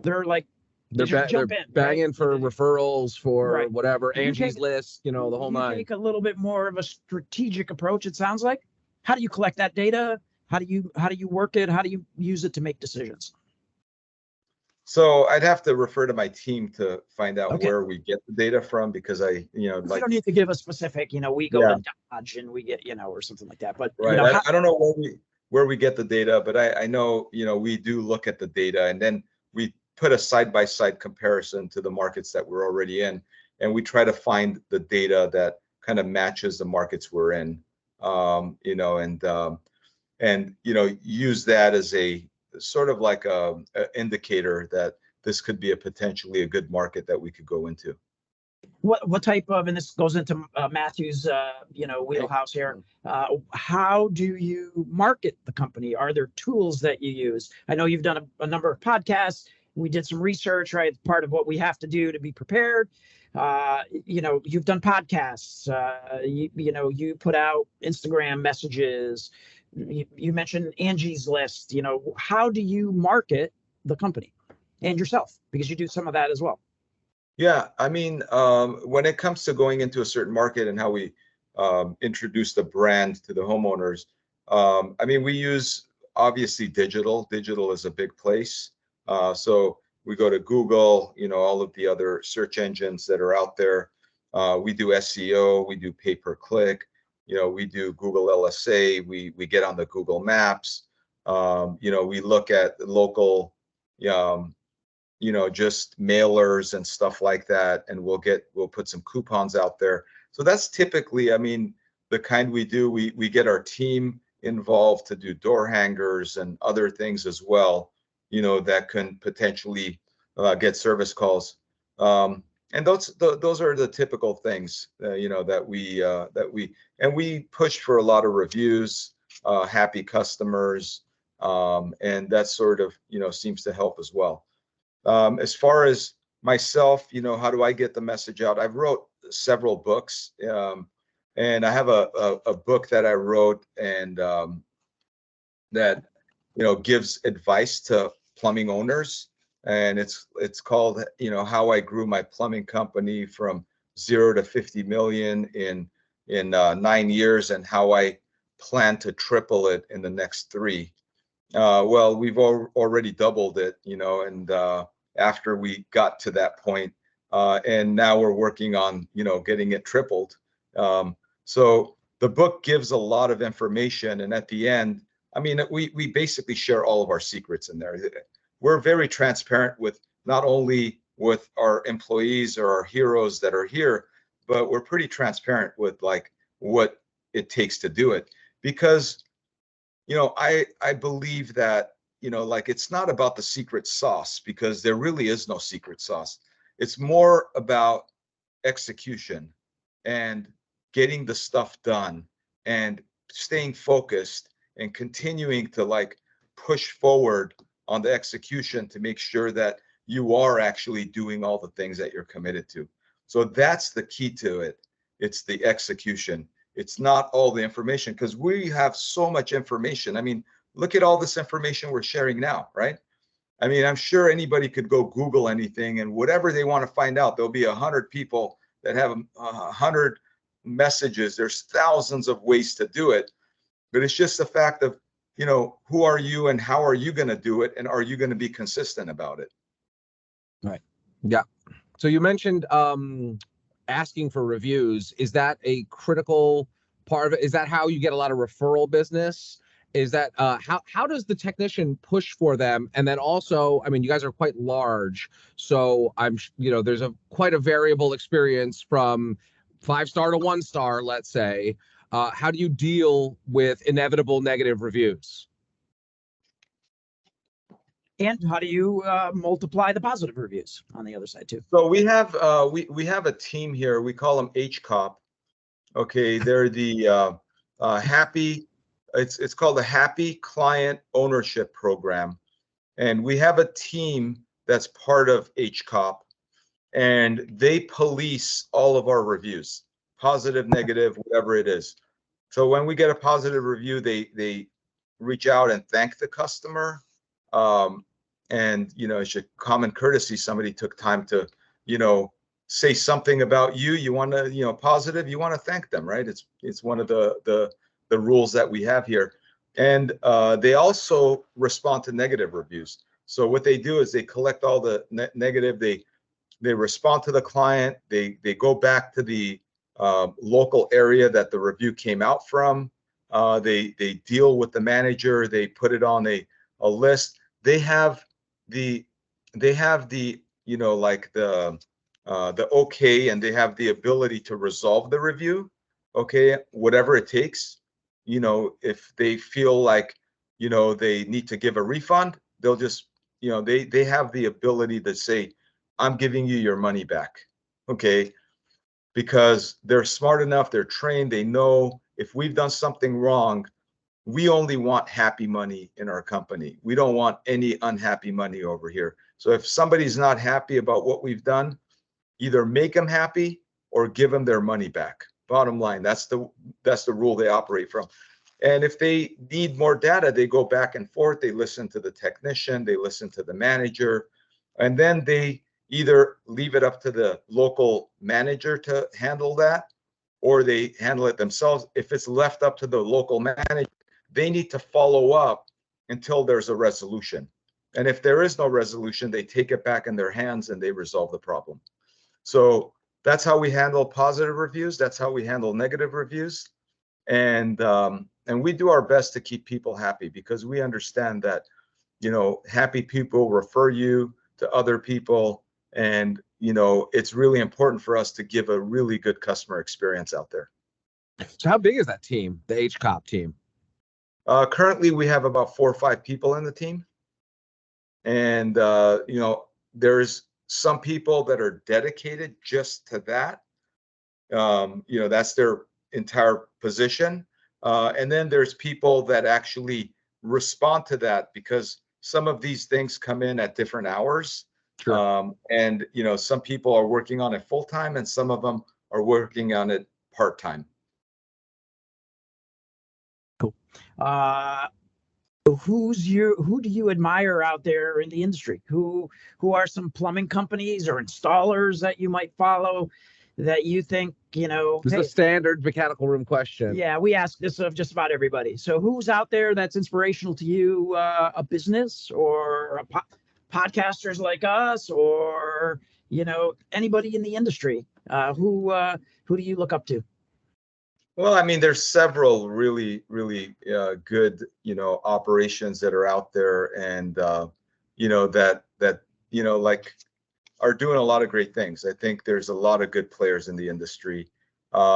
[SPEAKER 3] They're like, they're
[SPEAKER 2] banging right? for referrals for
[SPEAKER 3] right.
[SPEAKER 2] whatever, Angie's List, the whole nine.
[SPEAKER 3] Take a little bit more of a strategic approach, it sounds like. How do you collect that data? How do you work it? How do you use it to make decisions?
[SPEAKER 4] So I'd have to refer to my team to find out where we get the data from, because you
[SPEAKER 3] don't need to give a specific, we go to Dodge and we get, or something like that. But
[SPEAKER 4] right, I don't know where we get the data, but I know, we do look at the data, and then we put a side-by-side comparison to the markets that we're already in, and we try to find the data that kind of matches the markets we're in, and use that as a sort of like a indicator that this could be potentially a good market that we could go into.
[SPEAKER 3] What type of, and this goes into Matthew's wheelhouse here, how do you market the company? Are there tools that you use? I know you've done a number of podcasts. We did some research, right? Part of what we have to do to be prepared. You've done podcasts. You put out Instagram messages. You mentioned Angie's List. How do you market the company and yourself? Because you do some of that as well.
[SPEAKER 4] Yeah, I mean, when it comes to going into a certain market and how we introduce the brand to the homeowners, we use obviously digital. Digital is a big place. So we go to Google, all of the other search engines that are out there. We do SEO, we do pay-per-click. We do Google LSA, we get on the Google Maps, we look at local, just mailers and stuff like that, and we'll put some coupons out there. So that's typically, the kind we do. We get our team involved to do door hangers and other things as well, that can potentially get service calls. And those are the typical things, that we push for a lot of reviews, happy customers, and that sort of, seems to help as well. As far as myself, how do I get the message out? I've wrote several books, and I have a book that I wrote and that, gives advice to plumbing owners. And it's called, How I Grew My Plumbing Company from 0 to 50 million in 9 years, and how I plan to triple it in the next 3. Well, we've already doubled it, and after we got to that point, and now we're working on, getting it tripled. So the book gives a lot of information, and at the end, we basically share all of our secrets in there. We're very transparent with not only with our employees or our heroes that are here, but we're pretty transparent with like what it takes to do it. Because, I believe that, it's not about the secret sauce, because there really is no secret sauce. It's more about execution and getting the stuff done and staying focused and continuing to like push forward on the execution to make sure that you are actually doing all the things that you're committed to. So that's the key to it. It's the execution. It's not all the information, because we have so much information. I mean, look at all this information we're sharing now, right? I mean, I'm sure anybody could go Google anything, and whatever they want to find out, there'll be 100 people that have 100 messages. There's thousands of ways to do it, but it's just the fact of, you know, who are you and how are you going to do it, and are you going to be consistent about it?
[SPEAKER 2] Right. Yeah. So you mentioned asking for reviews. Is that a critical part of it? Is that how you get a lot of referral business? Is that how does the technician push for them? And then also, I mean, you guys are quite large, so there's quite a variable experience from 5-star to 1-star, let's say. How do you deal with inevitable negative reviews?
[SPEAKER 3] And how do you multiply the positive reviews on the other side too?
[SPEAKER 4] So we have we have a team here. We call them HCOP. Okay, they're the happy. It's called the Happy Client Ownership Program, and we have a team that's part of HCOP, and they police all of our reviews, positive, negative, whatever it is. So when we get a positive review, they reach out and thank the customer. And, you know, it's a common courtesy. Somebody took time to, you know, say something about you. You want to, you know, positive, you want to thank them, right? It's one of the rules that we have here. And they also respond to negative reviews. So what they do is they collect all the negative, they respond to the client, they go back to the local area that the review came out from. They deal with the manager, they put it on a list. They have the you know, like the okay, and they have the ability to resolve the review, okay, whatever it takes. You know, if they feel like, you know, they need to give a refund, they'll just, you know, they have the ability to say, I'm giving you your money back, okay, because they're smart enough, they're trained, they know if we've done something wrong, we only want happy money in our company. We don't want any unhappy money over here. So if somebody's not happy about what we've done, either make them happy or give them their money back. Bottom line, that's the rule they operate from. And if they need more data, they go back and forth. They listen to the technician, they listen to the manager, and then they either leave it up to the local manager to handle that, or they handle it themselves. If it's left up to the local manager, they need to follow up until there's a resolution. And if there is no resolution, they take it back in their hands and they resolve the problem. So that's how we handle positive reviews. That's how we handle negative reviews. And we do our best to keep people happy, because we understand that, you know, happy people refer you to other people. And, you know, it's really important for us to give a really good customer experience out there.
[SPEAKER 2] So how big is that team, the HCOP team?
[SPEAKER 4] Currently, we have about 4 or 5 people in the team. And, you know, there's some people that are dedicated just to that. You know, that's their entire position. And then there's people that actually respond to that, because some of these things come in at different hours. Sure. And, you know, some people are working on it full time and some of them are working on it part time.
[SPEAKER 3] Cool. Who do you admire out there in the industry? Who are some plumbing companies or installers that you might follow that you think, you know?
[SPEAKER 2] This is a standard mechanical room question.
[SPEAKER 3] Yeah, we ask this of just about everybody. So who's out there that's inspirational to you? A business or podcasters like us, or, you know, anybody in the industry? Who do you look up to?
[SPEAKER 4] Well, I mean, there's several really good, you know, operations that are out there, and you know, that you know, like, are doing a lot of great things. I think there's a lot of good players in the industry.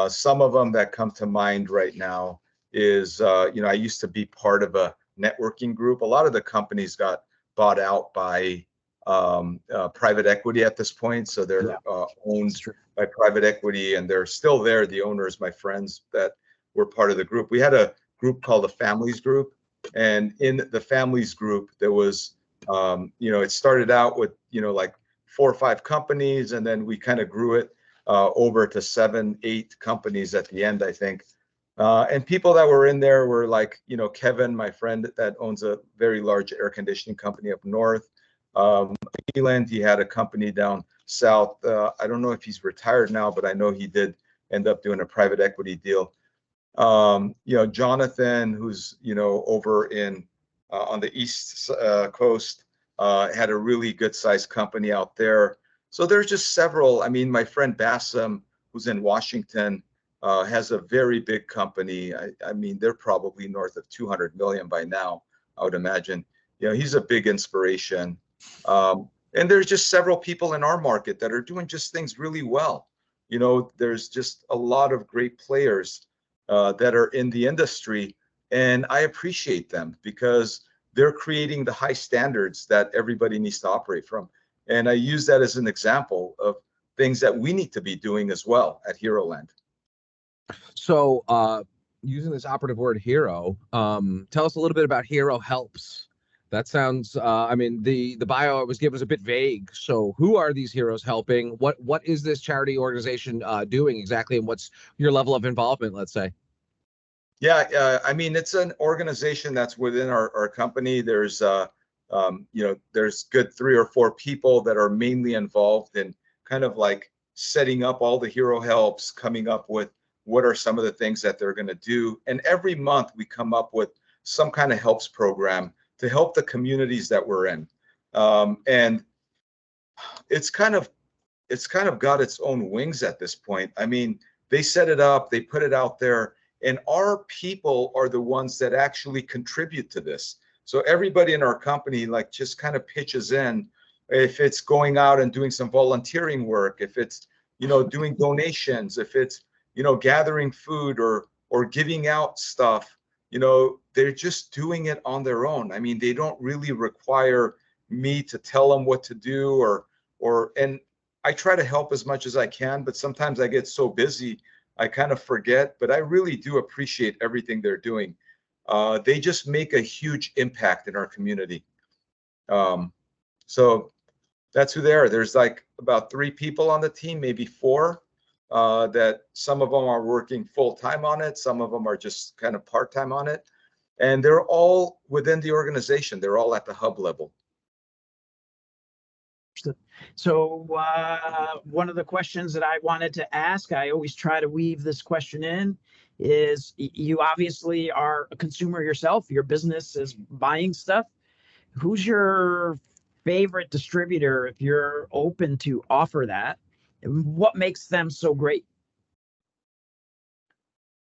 [SPEAKER 4] Some of them that come to mind right now is, you know, I used to be part of a networking group. A lot of the companies got bought out by private equity at this point. So they're owned by private equity, and they're still there. The owners, my friends that were part of the group. We had a group called the Families Group, and in the Families Group, there was, it started out with, like 4 or 5 companies, and then we kind of grew it over to 7, 8 companies at the end, I think. And people that were in there were like, Kevin, my friend that owns a very large air conditioning company up north. Leland, he had a company down south. I don't know if he's retired now, but I know he did end up doing a private equity deal. Jonathan, who's, over in on the East Coast, had a really good sized company out there. So there's just several. I mean, my friend Bassam, who's in Washington, has a very big company. I mean, they're probably north of 200 million by now, I would imagine. He's a big inspiration. And there's just several people in our market that are doing just things really well. There's just a lot of great players that are in the industry, and I appreciate them because they're creating the high standards that everybody needs to operate from. And I use that as an example of things that we need to be doing as well at Heroland.
[SPEAKER 2] So using this operative word hero, tell us a little bit about Hero Helps. That sounds, the bio I was given was a bit vague. So who are these heroes helping? What is this charity organization doing exactly? And what's your level of involvement, let's say?
[SPEAKER 4] Yeah, it's an organization that's within our company. There's, there's good 3 or 4 people that are mainly involved in kind of like setting up all the Hero Helps, coming up with what are some of the things that they're going to do. And every month we come up with some kind of helps program to help the communities that we're in. And it's kind of got its own wings at this point. I mean, they set it up, they put it out there, and our people are the ones that actually contribute to this. So everybody in our company just kind of pitches in. If it's going out and doing some volunteering work, if it's, doing donations, if it's, gathering food or giving out stuff, they're just doing it on their own. I mean, they don't really require me to tell them what to do and I try to help as much as I can, but sometimes I get so busy, I kind of forget, but I really do appreciate everything they're doing. They just make a huge impact in our community. So that's who they are. There's like about 3 people on the team, maybe 4. That some of them are working full-time on it. Some of them are just kind of part-time on it. And they're all within the organization. They're all at the hub level.
[SPEAKER 3] So one of the questions that I wanted to ask, I always try to weave this question in, is you obviously are a consumer yourself. Your business is buying stuff. Who's your favorite distributor if you're open to offer that? What makes them so great?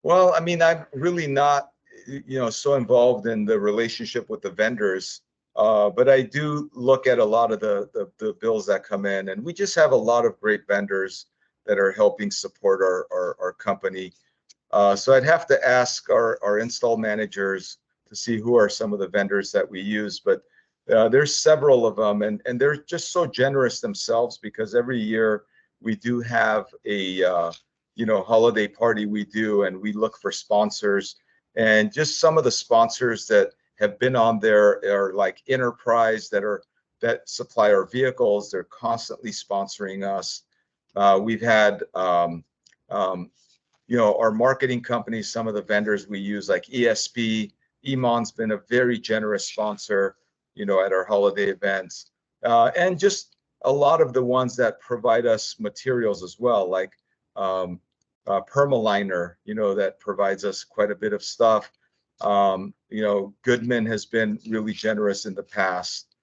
[SPEAKER 4] Well, I'm really not, so involved in the relationship with the vendors, but I do look at a lot of the bills that come in, and we just have a lot of great vendors that are helping support our company. So I'd have to ask our install managers to see who are some of the vendors that we use, but there's several of them, and they're just so generous themselves because every year we do have a holiday party we do, and we look for sponsors. And just some of the sponsors that have been on there are like Enterprise that supply our vehicles. They're constantly sponsoring us. We've had our marketing companies, some of the vendors we use like ESP. Iman's been a very generous sponsor, at our holiday events, and just a lot of the ones that provide us materials as well, like Permaliner, that provides us quite a bit of stuff. Goodman has been really generous in the past.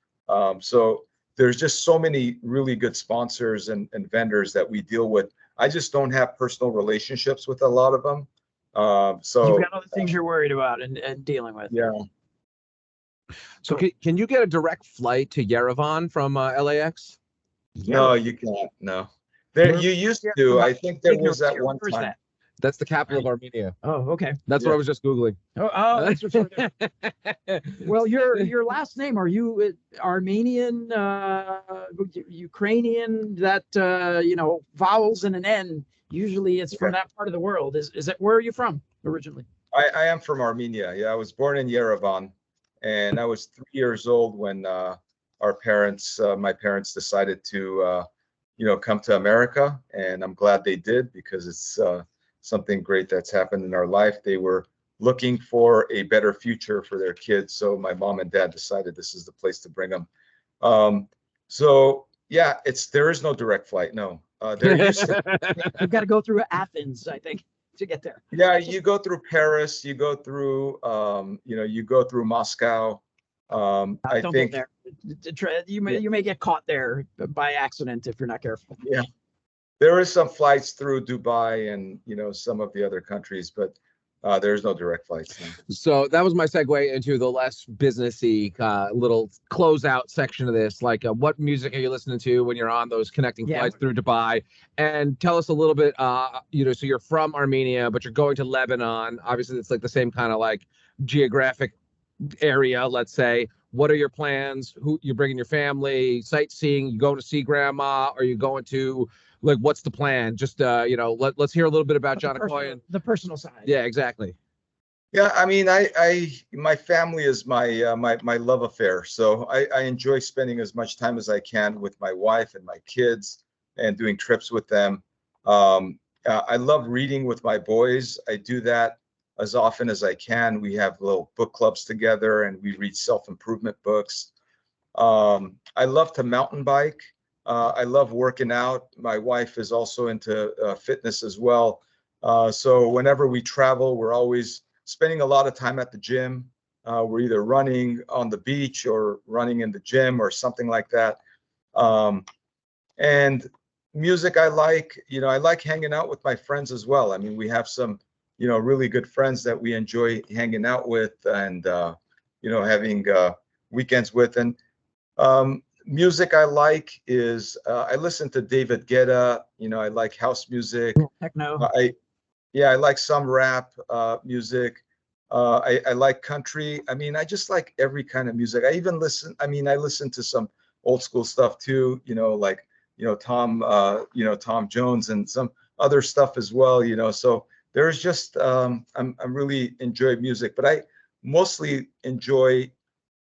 [SPEAKER 4] So there's just so many really good sponsors and vendors that we deal with. I just don't have personal relationships with a lot of them. So
[SPEAKER 3] you've got other things you're worried about and dealing with.
[SPEAKER 4] Yeah.
[SPEAKER 2] So can you get a direct flight to Yerevan from LAX?
[SPEAKER 4] No, you can't. No, there you used to. I think there was that one time.
[SPEAKER 2] That's the capital of Armenia.
[SPEAKER 3] Oh, okay.
[SPEAKER 2] That's what I was just Googling.
[SPEAKER 3] Oh, that's what you're doing. Well, your last name, are you Armenian, Ukrainian? That vowels and an N. Usually, it's from that part of the world. Is it? Where are you from originally?
[SPEAKER 4] I am from Armenia. Yeah, I was born in Yerevan, and I was 3 years old when my parents decided to, come to America, and I'm glad they did because it's something great that's happened in our life. They were looking for a better future for their kids, so my mom and dad decided this is the place to bring them. So yeah, there is no direct flight. No, there used to.
[SPEAKER 3] You've got to go through Athens, I think, to get there.
[SPEAKER 4] Yeah, you go through Paris, you go through, you go through Moscow. I
[SPEAKER 3] Don't
[SPEAKER 4] think
[SPEAKER 3] go there. You may get caught there by accident if you're not careful.
[SPEAKER 4] Yeah, there is some flights through Dubai and some of the other countries, but there's no direct flights. No.
[SPEAKER 2] So that was my segue into the less businessy little closeout section of this. Like, what music are you listening to when you're on those connecting flights through Dubai? And tell us a little bit. So you're from Armenia, but you're going to Lebanon. Obviously, it's like the same kind of like geographic area, let's say. What are your plans? Who you're bringing your family, sightseeing? You going to see grandma? Are you going to what's the plan? Just let's hear a little bit about John Akhoin.
[SPEAKER 3] The personal side.
[SPEAKER 2] Yeah, exactly.
[SPEAKER 4] Yeah, I mean, my family is my my love affair. So I enjoy spending as much time as I can with my wife and my kids and doing trips with them. I love reading with my boys. I do that as often as I can. We have little book clubs together and we read self-improvement books. I love to mountain bike. I love working out. My wife is also into fitness as well. So whenever we travel, we're always spending a lot of time at the gym. We're either running on the beach or running in the gym or something like that. And music I like hanging out with my friends as well. I mean, we have some really good friends that we enjoy hanging out with and, having weekends with. And music I like is, I listen to David Guetta, I like house music.
[SPEAKER 3] Techno.
[SPEAKER 4] I like some rap music. I like country. I mean, I just like every kind of music. I listen to some old school stuff too, Tom Jones and some other stuff as well, so there's just I'm really enjoy music, but I mostly enjoy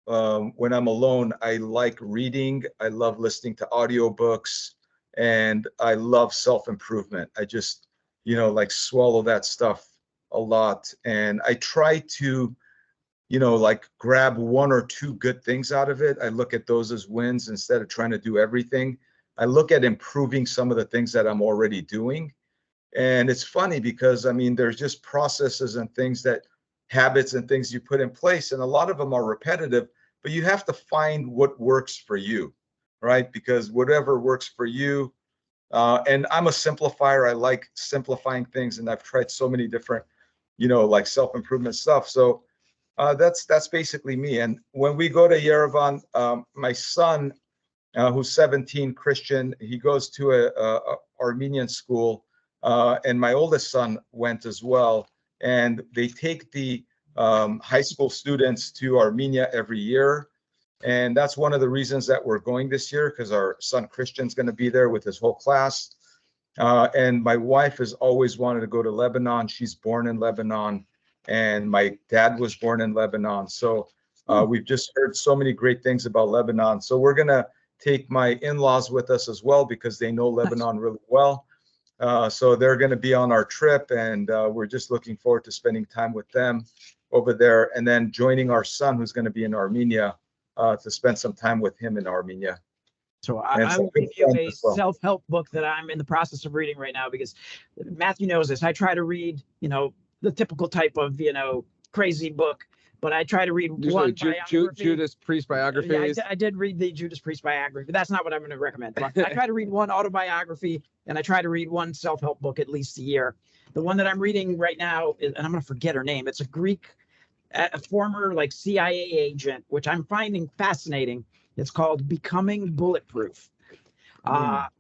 [SPEAKER 4] when I'm alone. I like reading. I love listening to audiobooks, and I love self-improvement. I just swallow that stuff a lot, and I try to grab one or two good things out of it. I look at those as wins instead of trying to do everything. I look at improving some of the things that I'm already doing. And it's funny because, I mean, there's just processes and things habits and things you put in place, and a lot of them are repetitive, but you have to find what works for you, right? Because whatever works for you, and I'm a simplifier. I like simplifying things, and I've tried so many different, self-improvement stuff. So that's basically me. And when we go to Yerevan, my son, who's 17, Christian, he goes to a Armenian school. And my oldest son went as well, and they take the high school students to Armenia every year, and that's one of the reasons that we're going this year, because our son Christian's going to be there with his whole class. And my wife has always wanted to go to Lebanon. She's born in Lebanon, and my dad was born in Lebanon. So we've just heard so many great things about Lebanon. So we're going to take my in-laws with us as well because they know Lebanon really well. So they're going to be on our trip, and we're just looking forward to spending time with them over there, and then joining our son who's going to be in Armenia to spend some time with him in Armenia.
[SPEAKER 3] So I will give you a self-help book that I'm in the process of reading right now, because Matthew knows this. I try to read, the typical type of, crazy book, but I try to read one biography.
[SPEAKER 2] Judas Priest biographies.
[SPEAKER 3] Yeah, I did read the Judas Priest biography, but that's not what I'm going to recommend. But I try to read one autobiography, and I try to read one self-help book at least a year. The one that I'm reading right now, and I'm going to forget her name. It's a former CIA agent, which I'm finding fascinating. It's called Becoming Bulletproof.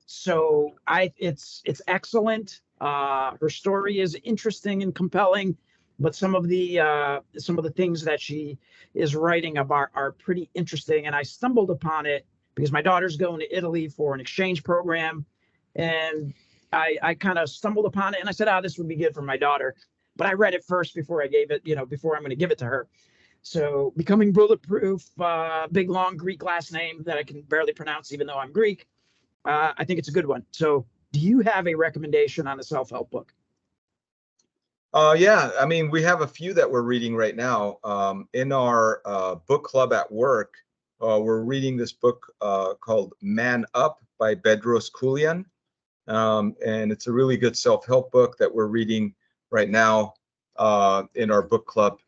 [SPEAKER 3] So it's excellent. Her story is interesting and compelling, but some of the things that she is writing about are pretty interesting. And I stumbled upon it because my daughter's going to Italy for an exchange program, and I kind of stumbled upon it, and I said, this would be good for my daughter. But I read it first before I gave it, before I'm going to give it to her. So Becoming Bulletproof, big, long Greek last name that I can barely pronounce, even though I'm Greek. I think it's a good one. So do you have a recommendation on a self-help book?
[SPEAKER 4] Yeah, I mean, we have a few that we're reading right now. In our book club at work, we're reading this book called Man Up by Bedros Keuilian. And it's a really good self-help book that we're reading right now in our book club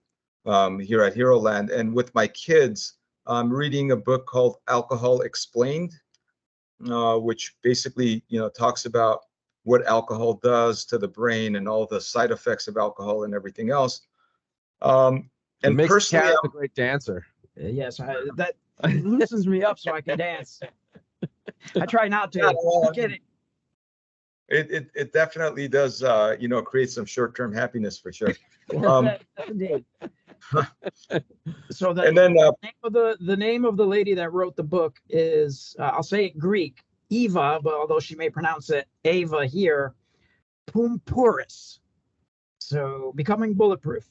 [SPEAKER 4] here at Hero Land. And with my kids, I'm reading a book called Alcohol Explained, which basically, talks about what alcohol does to the brain and all the side effects of alcohol and everything else. And
[SPEAKER 2] makes
[SPEAKER 4] personally,
[SPEAKER 2] Kat a great dancer.
[SPEAKER 3] Yes, that loosens me up so I can dance. I try not to. I'm kidding.
[SPEAKER 4] It definitely does, create some short-term happiness for sure.
[SPEAKER 3] Indeed. So the name of the lady that wrote the book is, I'll say it Greek, Eva, but although she may pronounce it Ava here, Poumpouras. So Becoming Bulletproof.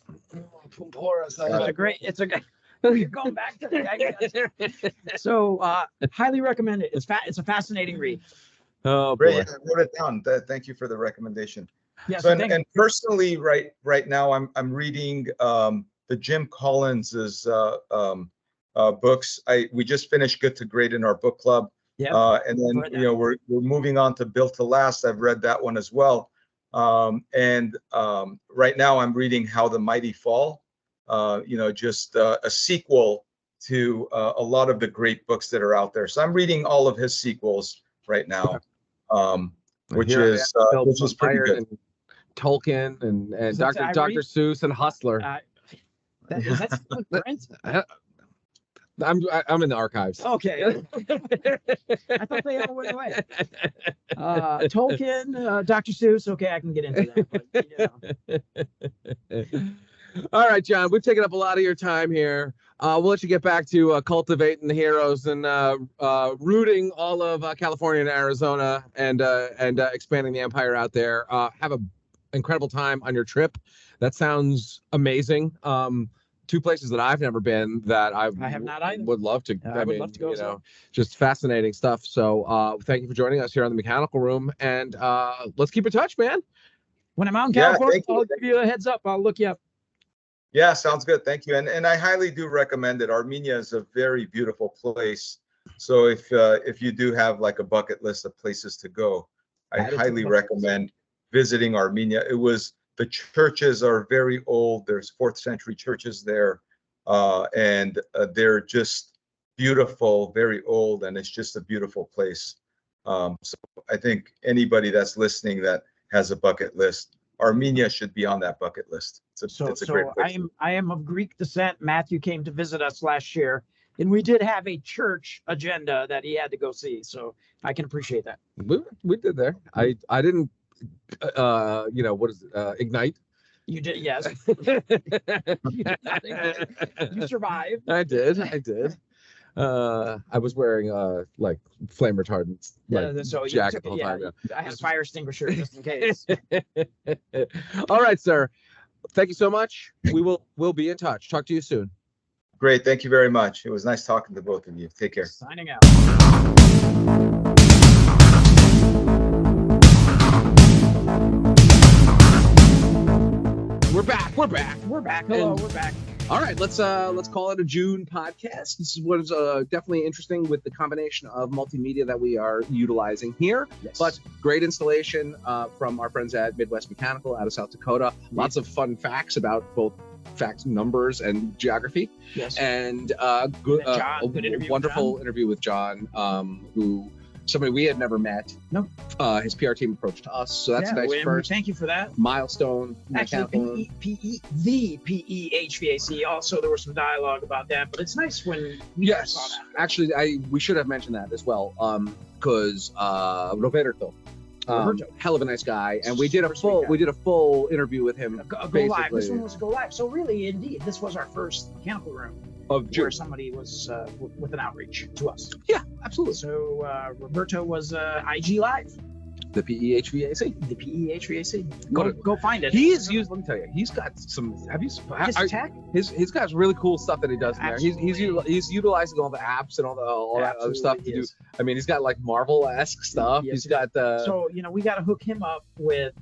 [SPEAKER 2] Poumpouras.
[SPEAKER 3] It's a great. You're going back to the. So highly recommend it. It's a fascinating read.
[SPEAKER 2] Oh,
[SPEAKER 4] great!
[SPEAKER 2] boy.
[SPEAKER 4] I wrote it down. Thank you for the recommendation.
[SPEAKER 3] Yes,
[SPEAKER 4] so, and personally, right now, I'm reading the Jim Collins's books. We just finished Good to Great in our book club.
[SPEAKER 3] Yeah.
[SPEAKER 4] And then we're moving on to Built to Last. I've read that one as well. And right now I'm reading How the Mighty Fall. Just a sequel to a lot of the great books that are out there. So I'm reading all of his sequels right now, which is pretty good.
[SPEAKER 2] And Tolkien and Dr. Seuss and Hustler.
[SPEAKER 3] Is that still in print?
[SPEAKER 2] I'm in the archives.
[SPEAKER 3] Okay. I thought they all went away. Tolkien, Dr. Seuss. Okay, I can get into that. But,
[SPEAKER 2] All right, John, we've taken up a lot of your time here. We'll let you get back to cultivating the heroes and rooting all of California and Arizona and expanding the empire out there. Have an incredible time on your trip. That sounds amazing. Two places that I've never been that I
[SPEAKER 3] have not either.
[SPEAKER 2] Would love to.
[SPEAKER 3] I would love to go.
[SPEAKER 2] Just fascinating stuff. So thank you for joining us here on the Mechanical Room, and let's keep in touch, man.
[SPEAKER 3] When I'm out in California, I'll give you a heads up. I'll look you up.
[SPEAKER 4] Yeah, sounds good. Thank you. And I highly do recommend it. Armenia is a very beautiful place. So if you do have like a bucket list of places to go, I highly recommend visiting Armenia. The churches are very old. There's 4th century churches there. And they're just beautiful, very old, and it's just a beautiful place. So I think anybody that's listening that has a bucket list, Armenia should be on that bucket list. It's a great place.
[SPEAKER 3] I am of Greek descent. Matthew came to visit us last year, and we did have a church agenda that he had to go see. So I can appreciate that.
[SPEAKER 2] We did there. I didn't, what is it? Ignite.
[SPEAKER 3] You did, yes. You survived.
[SPEAKER 2] I did. I was wearing like flame retardant jacket the whole time. Yeah.
[SPEAKER 3] I have a fire extinguisher just in case.
[SPEAKER 2] All right, sir. Thank you so much. We'll be in touch. Talk to you soon.
[SPEAKER 4] Great. Thank you very much. It was nice talking to both of you. Take care.
[SPEAKER 3] Signing out.
[SPEAKER 2] We're back.
[SPEAKER 3] Hello, we're back.
[SPEAKER 2] All right, let's call it a June podcast. This is what is definitely interesting with the combination of multimedia that we are utilizing here.
[SPEAKER 3] Yes.
[SPEAKER 2] But great installation from our friends at Midwestern Mechanical out of South Dakota. Lots of fun facts about both facts, numbers, and geography.
[SPEAKER 3] Yes.
[SPEAKER 2] And
[SPEAKER 3] good
[SPEAKER 2] wonderful interview with John, who somebody we had never met.
[SPEAKER 3] No.
[SPEAKER 2] His PR team approached us, so that's a nice first.
[SPEAKER 3] Thank you for that.
[SPEAKER 2] Milestone.
[SPEAKER 3] Actually, the PE HVAC. Also, there was some dialogue about that, but it's nice when we saw that.
[SPEAKER 2] Actually, we should have mentioned that as well, because Roberto
[SPEAKER 3] Roberto.
[SPEAKER 2] Hell of a nice guy, and we did a
[SPEAKER 3] Super sweet
[SPEAKER 2] full
[SPEAKER 3] guy.
[SPEAKER 2] interview with him.
[SPEAKER 3] A go live.
[SPEAKER 2] basically
[SPEAKER 3] This one was a go live. So really, indeed, this was our first mechanical room
[SPEAKER 2] of
[SPEAKER 3] where
[SPEAKER 2] June.
[SPEAKER 3] somebody was with an outreach to us.
[SPEAKER 2] Yeah, absolutely.
[SPEAKER 3] So Roberto was IG Live,
[SPEAKER 2] The PEHVAC.
[SPEAKER 3] the PEHVAC.
[SPEAKER 2] Go to-
[SPEAKER 3] Go find it.
[SPEAKER 2] He's used. Let me tell you, he's got some. Have you?
[SPEAKER 3] His tech.
[SPEAKER 2] He's got really cool stuff that he does in there. He's utilizing all the apps and all that other stuff to do. I mean, he's got like Marvel-esque stuff.
[SPEAKER 3] Yes,
[SPEAKER 2] he's got
[SPEAKER 3] So we got to hook him up with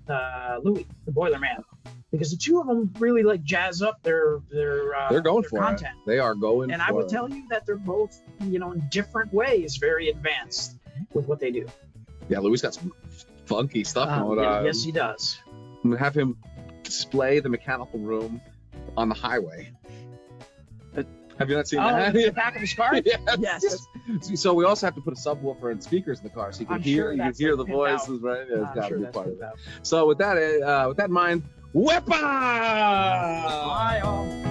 [SPEAKER 3] Louis, the Boiler Man, because the two of them really like jazz up their
[SPEAKER 2] they're going
[SPEAKER 3] their
[SPEAKER 2] for
[SPEAKER 3] content.
[SPEAKER 2] it. They are going.
[SPEAKER 3] And
[SPEAKER 2] for
[SPEAKER 3] I would
[SPEAKER 2] it.
[SPEAKER 3] tell you that they're both, in different ways, very advanced with what they do.
[SPEAKER 2] Yeah, Louis got some funky stuff going on.
[SPEAKER 3] Yes, he does.
[SPEAKER 2] I'm gonna have him display the mechanical room on the highway. Have you not seen that?
[SPEAKER 3] The back of his car?
[SPEAKER 2] Yes. So we also have to put a subwoofer and speakers in the car so you can
[SPEAKER 3] I'm
[SPEAKER 2] hear
[SPEAKER 3] sure
[SPEAKER 2] you can
[SPEAKER 3] that's
[SPEAKER 2] hear
[SPEAKER 3] like
[SPEAKER 2] the
[SPEAKER 3] pimped out.
[SPEAKER 2] voices, right? Yeah, it's
[SPEAKER 3] I'm
[SPEAKER 2] got to
[SPEAKER 3] sure
[SPEAKER 2] be
[SPEAKER 3] that's
[SPEAKER 2] part of
[SPEAKER 3] pimped
[SPEAKER 2] that.
[SPEAKER 3] out.
[SPEAKER 2] So with that in mind, weapon!
[SPEAKER 3] Bye, all.